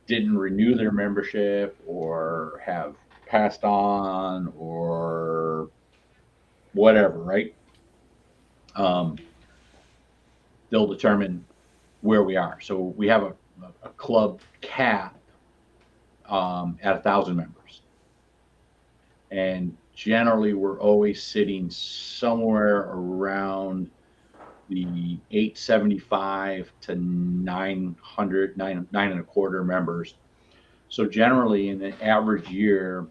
didn't renew their membership or have passed on or whatever, right? They'll determine where we are. So we have a club cap at 1,000 members. And generally we're always sitting somewhere around the 875 to 900, 9.25 members. So generally in an average year,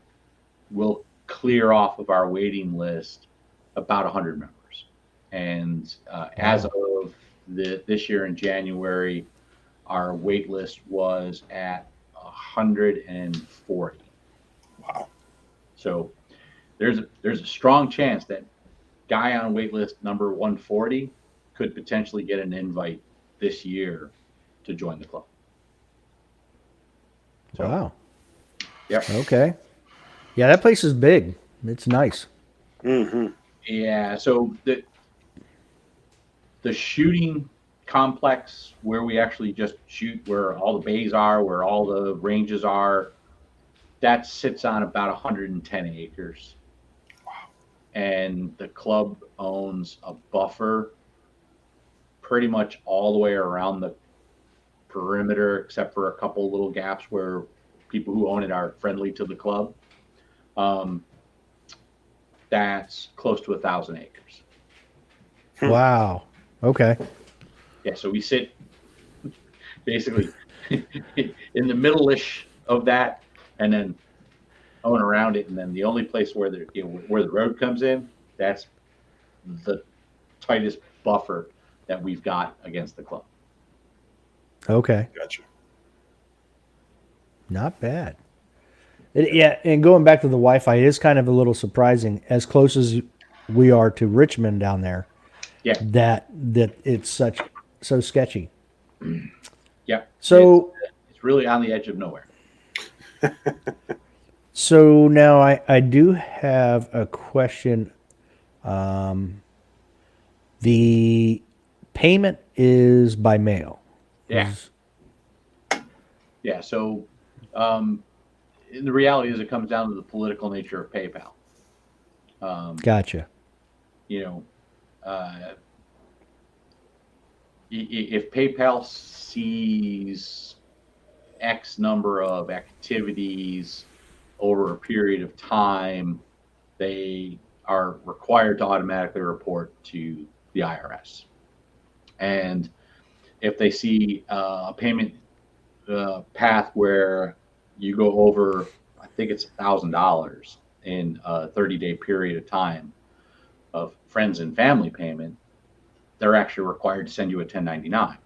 we'll clear off of our waiting list about 100 members. And as of this year in January, our wait list was at 140. Wow. So there's a strong chance that guy on wait list number 140 could potentially get an invite this year to join the club. So, wow. Yep. Okay. Yeah, that place is big. It's nice. Mm-hmm. Yeah. So the shooting complex where we actually just shoot, where all the bays are, where all the ranges are, that sits on about 110 acres. And the club owns a buffer pretty much all the way around the perimeter, except for a couple little gaps where people who own it are friendly to the club. That's close to 1,000 acres. Wow. Okay. Yeah, so we sit basically in the middle-ish of that, and then own around it, and then the only place where where the road comes in, that's the tightest buffer that we've got against the club. Okay. Gotcha. Not bad. Yeah, and going back to the Wi-Fi, it is kind of a little surprising, as close as we are to Richmond down there, Yeah. that it's so sketchy. Yeah. So it's really on the edge of nowhere. So now I do have a question. The payment is by mail. Yeah. Yeah. So, the reality is, it comes down to the political nature of PayPal. Gotcha. You know, if PayPal sees X number of activities over a period of time, they are required to automatically report to the IRS. And if they see a payment path where you go over, I think it's $1,000 in a 30-day period of time of friends and family payment, they're actually required to send you a 1099.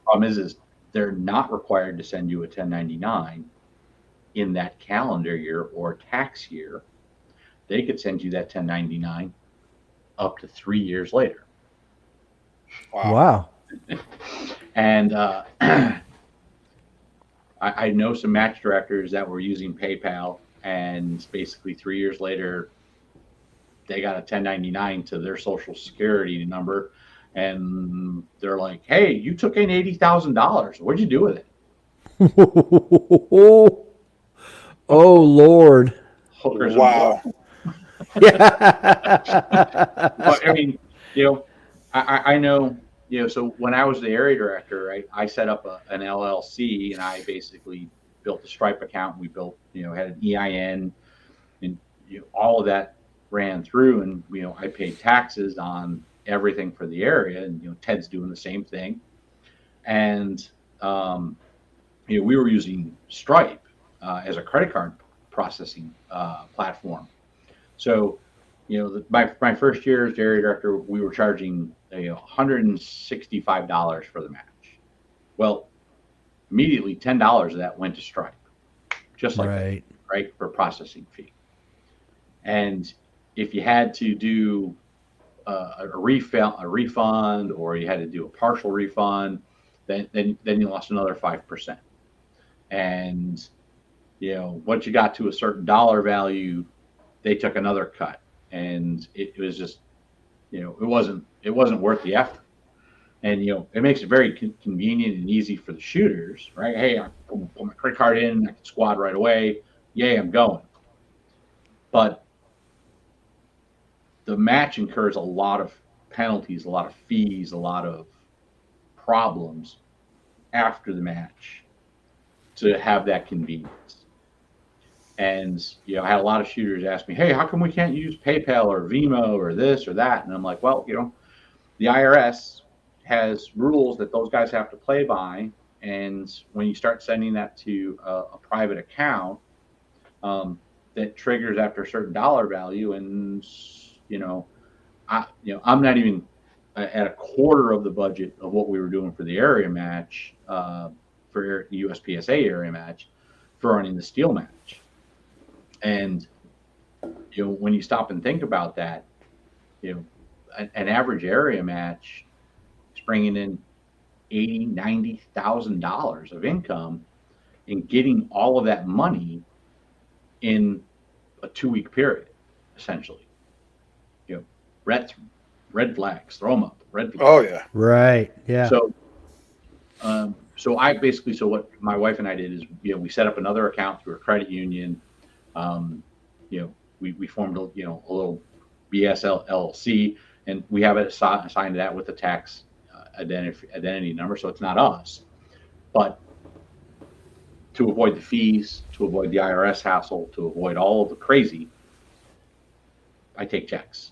Problem is they're not required to send you a 1099 in that calendar year or tax year. They could send you that 1099 up to 3 years later. Wow. And I know some match directors that were using PayPal, and basically 3 years later, they got a 1099 to their social security number, and they're like, "Hey, you took in $80,000. What'd you do with it?" Oh Lord. Hookers. Wow. Yeah. But I mean, I know, so when I was the area director, right, I set up an LLC, and I basically built a Stripe account. We built, had an EIN, and all of that ran through, and I paid taxes on everything for the area, and Ted's doing the same thing, and we were using Stripe as a credit card processing platform. So, my first year as area director, we were charging $165 for the match. Well, immediately $10 of that went to Stripe, just like that, right, for processing fee. And if you had to do a refund, or you had to do a partial refund, then you lost another 5%. And once you got to a certain dollar value, they took another cut, and it was just, it wasn't worth the effort. And it makes it very convenient and easy for the shooters, right? Hey, I put my credit card in, I can squad right away. Yay, I'm going. But the match incurs a lot of penalties, a lot of fees, a lot of problems after the match to have that convenience. And I had a lot of shooters ask me, "Hey, how come we can't use PayPal or Venmo or this or that?" And I'm like, well, the IRS has rules that those guys have to play by, and when you start sending that to a private account, that triggers after a certain dollar value, and I'm not even at a quarter of the budget of what we were doing for the area match, for the USPSA area match, for running the steel match. And when you stop and think about that, an average area match is bringing in $80,000-$90,000 of income, and getting all of that money in a 2-week period, essentially. Red flags, throw them up. read people. Oh yeah. Right. Yeah. So, so what my wife and I did is, we set up another account through a credit union. Um, we formed a little BSL LLC, and we have it assigned to that with the tax identity number, so it's not us. But to avoid the fees, to avoid the IRS hassle, to avoid all of the crazy, I take checks.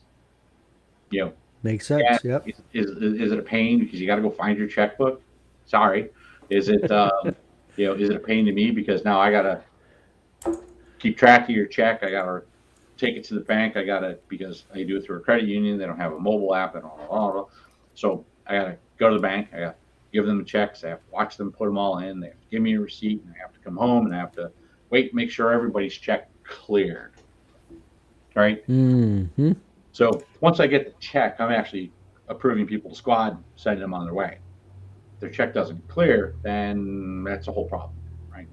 Makes sense. Yeah, Yep. is it a pain because you got to go find your checkbook? Sorry. Is it is it a pain to me because now I got to keep track of your check? I got to take it to the bank. I got to, because I do it through a credit union. They don't have a mobile app and all. So I got to go to the bank. I got to give them the checks. I have to watch them put them all in. They have to give me a receipt, and I have to come home and I have to make sure everybody's check cleared. Right. Mm-hmm. So once I get the check, I'm actually approving people to squad, sending them on their way. If their check doesn't clear, then that's a whole problem, right?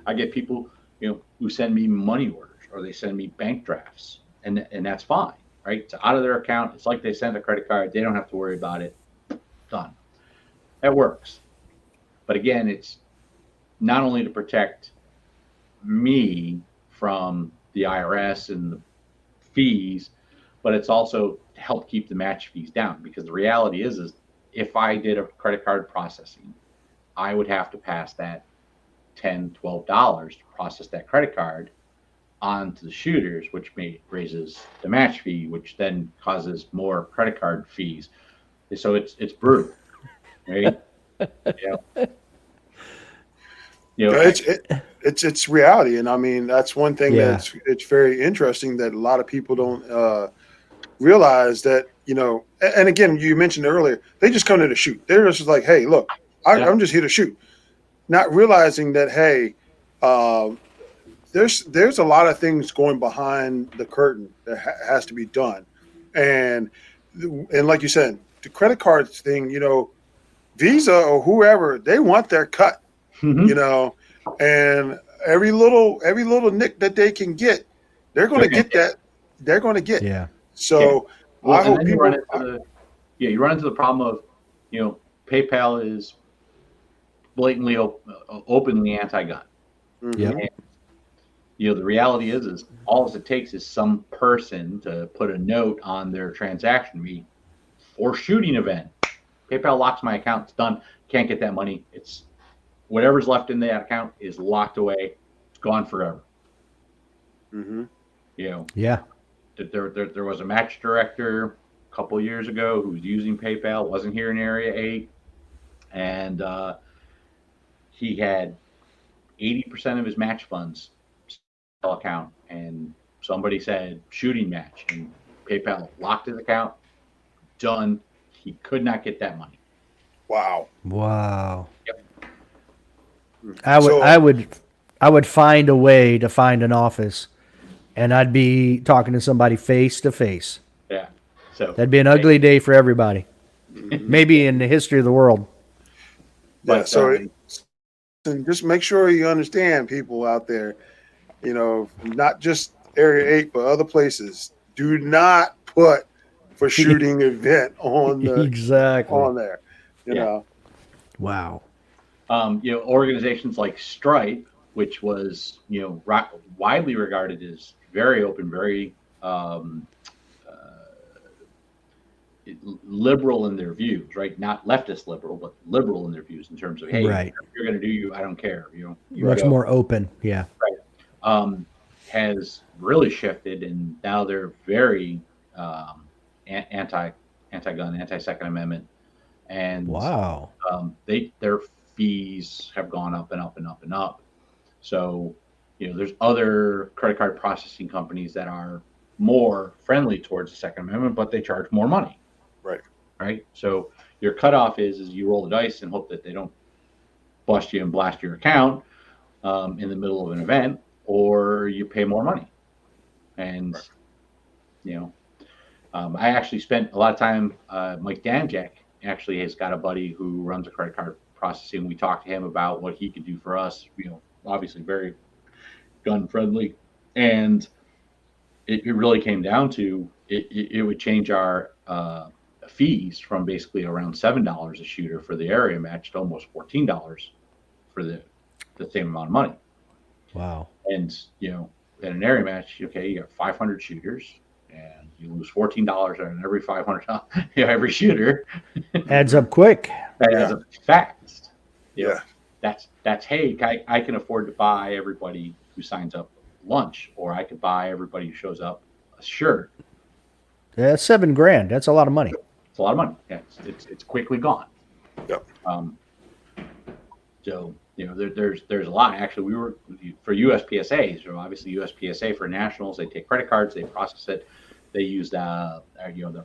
I get people, who send me money orders or they send me bank drafts, and that's fine, right? It's out of their account. It's like they send a credit card. They don't have to worry about it. Done. That works. But again, it's not only to protect me from the IRS and the fees, but it's also to help keep the match fees down, because the reality is if I did a credit card processing, I would have to pass that $10, $12 to process that credit card on to the shooters, which raises the match fee, which then causes more credit card fees. So it's brutal, right? It's reality, and I mean that's one thing it's very interesting that a lot of people don't realize that, and again, you mentioned earlier, they just come in to shoot. They're just like, hey, look, I'm just here to shoot, not realizing that, hey, there's a lot of things going behind the curtain that has to be done, and like you said, the credit cards thing, Visa or whoever, they want their cut, and every little nick that they can get, they're going to get that. They're going to get. Yeah. So well, I hope people. You run into the problem of, PayPal is blatantly openly anti-gun. Yeah. The reality is all it takes is some person to put a note on their transaction fee for shooting event. PayPal locks my account. It's done. Can't get that money. It's whatever's left in that account is locked away. It's gone forever. Mm-hmm. Yeah. There was a match director a couple of years ago who was using PayPal, wasn't here in Area 8, and he had 80% of his match funds account, and somebody said shooting match, and PayPal locked his account. Done. He could not get that money. Wow. Yep. I would find a way to find an office, and I'd be talking to somebody face to face. Yeah. So that'd be an ugly day for everybody. Maybe in the history of the world. Yeah. And just make sure you understand, people out there, not just Area 8, but other places. Do not put for shooting event on the exactly on there. You know. Wow. Organizations like Stripe, which was widely regarded as very open, very liberal in their views, right? Not leftist liberal, but liberal in their views in terms of, hey, right. if you're going to do I don't care. Much more open. Yeah. Right. Has really shifted, and now they're very anti-gun, anti-Second Amendment, and wow. Their fees have gone up and up and up and up. So, there's other credit card processing companies that are more friendly towards the Second Amendment, but they charge more money. Right. So your cutoff is you roll the dice and hope that they don't bust you and blast your account in the middle of an event, or you pay more money. And, I actually spent a lot of time, Mike Danjak actually has got a buddy who runs a credit card processing. We talked to him about what he could do for us, obviously very gun friendly. And it really came down to it would change our fees from basically around $7 a shooter for the area match to almost $14 for the same amount of money. Wow. And in an area match, okay, you got 500 shooters, and you lose $14 on every 500, every shooter. Adds up quick. That adds up fast. Yeah. That's hey, I can afford to buy everybody who signs up lunch, or I could buy everybody who shows up a shirt. That's $7,000. That's a lot of money. It's a lot of money. Yeah, it's quickly gone. Yep. So there's a lot. Actually, we were for USPSA. So obviously USPSA for nationals, they take credit cards, they process it, they use the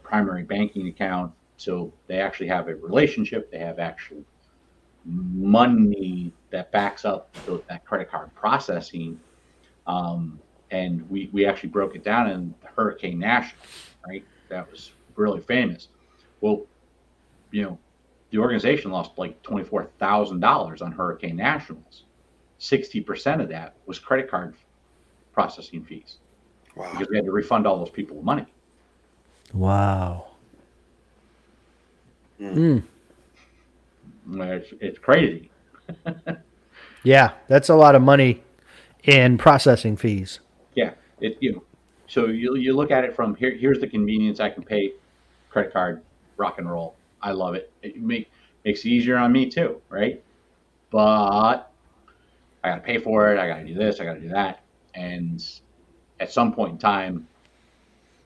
primary banking account. So they actually have a relationship. They have actual money that backs up that credit card processing. And we actually broke it down in the Hurricane National, right? That was really famous. Well, the organization lost like $24,000 on Hurricane Nationals. 60% of that was credit card processing fees. Wow. Because we had to refund all those people the money. Wow. It's crazy. Yeah, that's a lot of money in processing fees. Yeah, so you look at it from here's the convenience. I can pay credit card, rock and roll. I love it. It makes it easier on me too, right? But I got to pay for it. I got to do this. I got to do that. And at some point in time,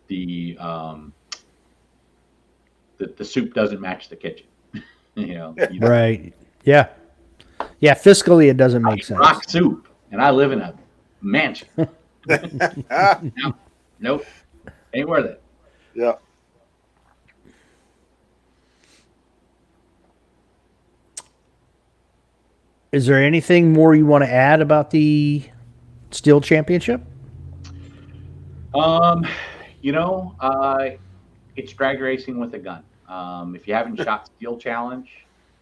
the soup doesn't match the kitchen. Right. Yeah. Yeah. Fiscally, it doesn't make sense. Rock soup, and I live in a mansion. Nope, ain't worth it. Yeah. Is there anything more you want to add about the Steel Championship? It's drag racing with a gun. If you haven't shot Steel Challenge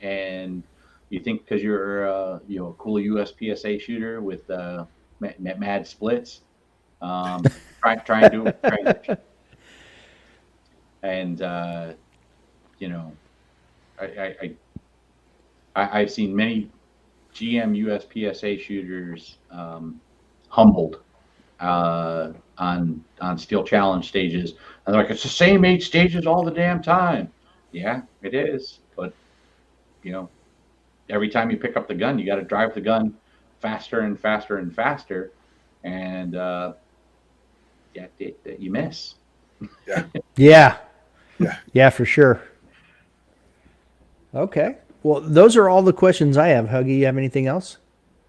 and you think because you're a cool USPSA shooter with mad splits, try and do it. And I've seen many GM USPSA shooters humbled on Steel Challenge stages. And they're like, it's the same 8 stages all the damn time. Yeah, it is. But every time you pick up the gun, you got to drive the gun faster and faster and faster, and you miss. Yeah. Yeah, for sure. Okay. Well, those are all the questions I have. Huggy, you have anything else?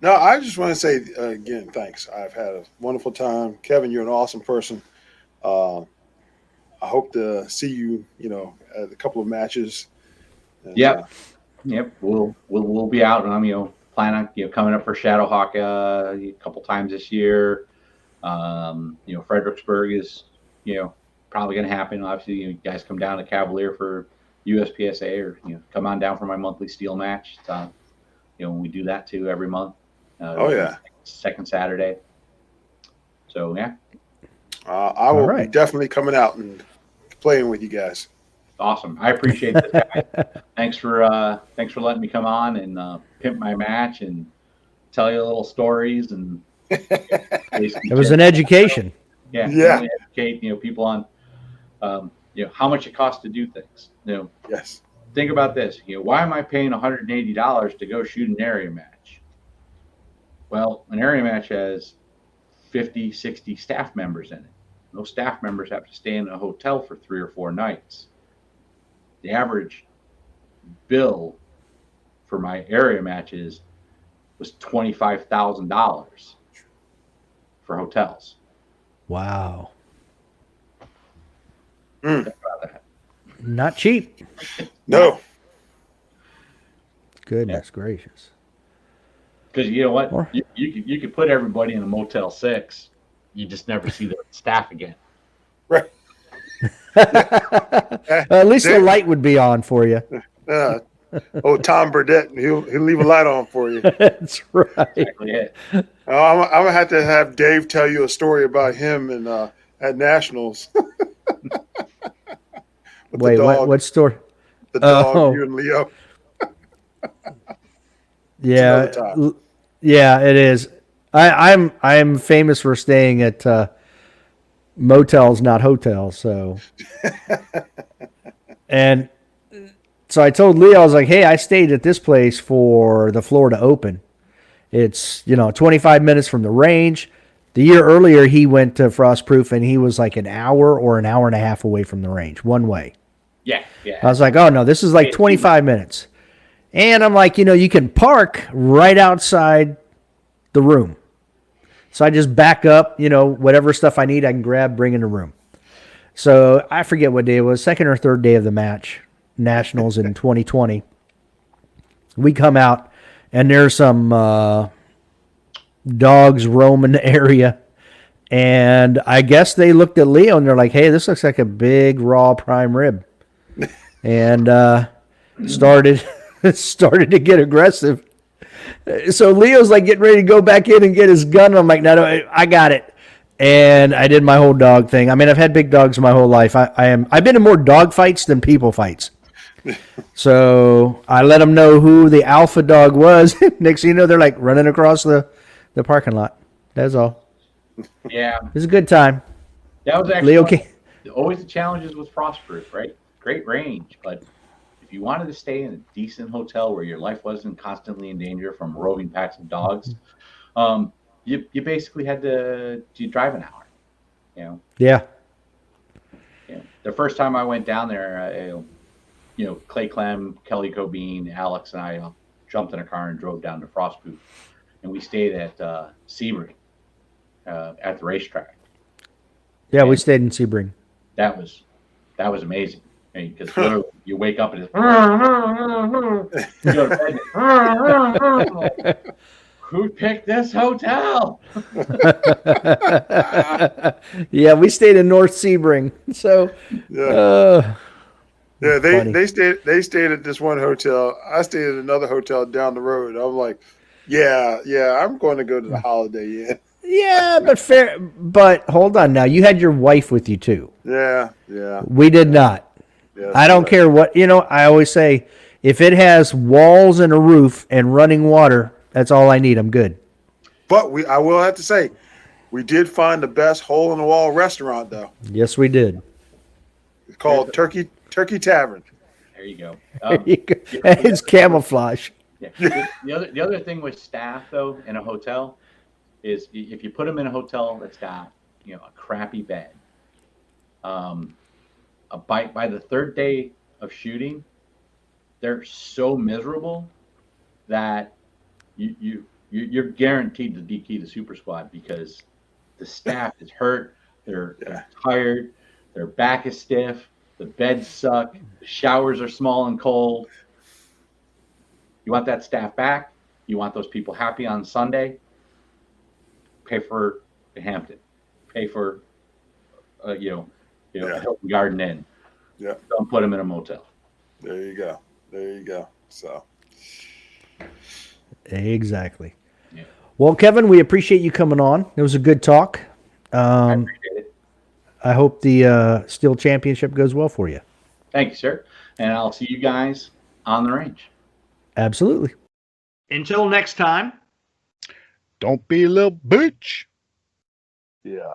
No, I just want to say again, thanks. I've had a wonderful time. Kevin, you're an awesome person. I hope to see you, at a couple of matches. And, Yep. We'll be out, and I'm plan on coming up for Shadowhawk a couple times this year. Fredericksburg is probably going to happen. Obviously, you guys come down to Cavalier for USPSA, or come on down for my monthly steel match. We do that too every month. Second Saturday. So yeah. I will be definitely coming out and playing with you guys. Awesome. I appreciate this, guy. Thanks for letting me come on and pimp my match and tell you little stories and. It was an education. Yeah. Educate people on how much it costs to do things. Yes. Think about this. Why am I paying $180 to go shoot an area match? Well, an area match has 50, 60 staff members in it. Those staff members have to stay in a hotel for 3 or 4 nights. The average bill for my area matches was $25,000 for hotels. Wow. Think about that. Not cheap. No. Goodness gracious. Because you know what? You could put everybody in a Motel 6. You just never see the staff again. Right. At least the light would be on for you. Tom Burdett, he'll leave a light on for you. That's right. Exactly it. I'm gonna have to have Dave tell you a story about him and at nationals. With Wait, the dog, what store? The dog, Oh. you and Leo. Yeah, another time. yeah, it is. I'm famous for staying at motels, not hotels. So, and so I told Leo, I was like, "Hey, I stayed at this place for the Florida Open. It's 25 minutes from the range. The year earlier, he went to Frostproof, and he was like an hour or an hour and a half away from the range, one way. Yeah. I was like, oh no, this is like 25 minutes. And I'm like, you can park right outside the room. So I just back up, whatever stuff I need, I can grab, bring in the room. So I forget what day it was, second or third day of the match, Nationals in 2020. We come out, and there's some dogs roaming the area. And I guess they looked at Leo, and they're like, hey, this looks like a big, raw prime rib. And started to get aggressive. So Leo's like getting ready to go back in and get his gun. And I'm like, no, I got it. And I did my whole dog thing. I mean, I've had big dogs my whole life. I've been in more dog fights than people fights. So I let them know who the alpha dog was. Next thing you know, they're like running across the parking lot. That's all. Yeah. It was a good time. That was actually Leo always the challenges with Frostproof, right? Great range, but if you wanted to stay in a decent hotel where your life wasn't constantly in danger from roving packs of dogs, you basically had to drive an hour. Yeah. The first time I went down there, Clay Clem, Kelly Cobean, Alex, and I jumped in a car and drove down to Frostproof, and we stayed at Sebring at the racetrack. Yeah, and we stayed in Sebring. That was amazing. Because literally, you wake up and it's you go to bed. Who picked this hotel? Yeah, we stayed in North Sebring. So, they stayed at this one hotel. I stayed at another hotel down the road. I'm like, yeah, I'm going to go to the Holiday Inn. Yeah, but hold on now. You had your wife with you too. Yeah. We did not. Yeah, I don't care what, I always say, if it has walls and a roof and running water, that's all I need. I'm good. But I will have to say, we did find the best hole in the wall restaurant though. Yes, we did. It's called Turkey Tavern. There you go. It's camouflage. Yeah. The other thing with staff though in a hotel is if you put them in a hotel that's got a crappy bed, by the third day of shooting, they're so miserable that you're guaranteed to DQ the super squad because the staff is hurt, they're tired, their back is stiff, the beds suck, the showers are small and cold. You want that staff back? You want those people happy on Sunday? Pay for the Hampton, pay for a Hilton Garden Inn. Yeah. Don't put them in a motel. There you go. So. Exactly. Yeah. Well, Kevin, we appreciate you coming on. It was a good talk. I appreciate it. I hope the Steel Championship goes well for you. Thank you, sir. And I'll see you guys on the range. Absolutely. Until next time. Don't be a little bitch. Yeah.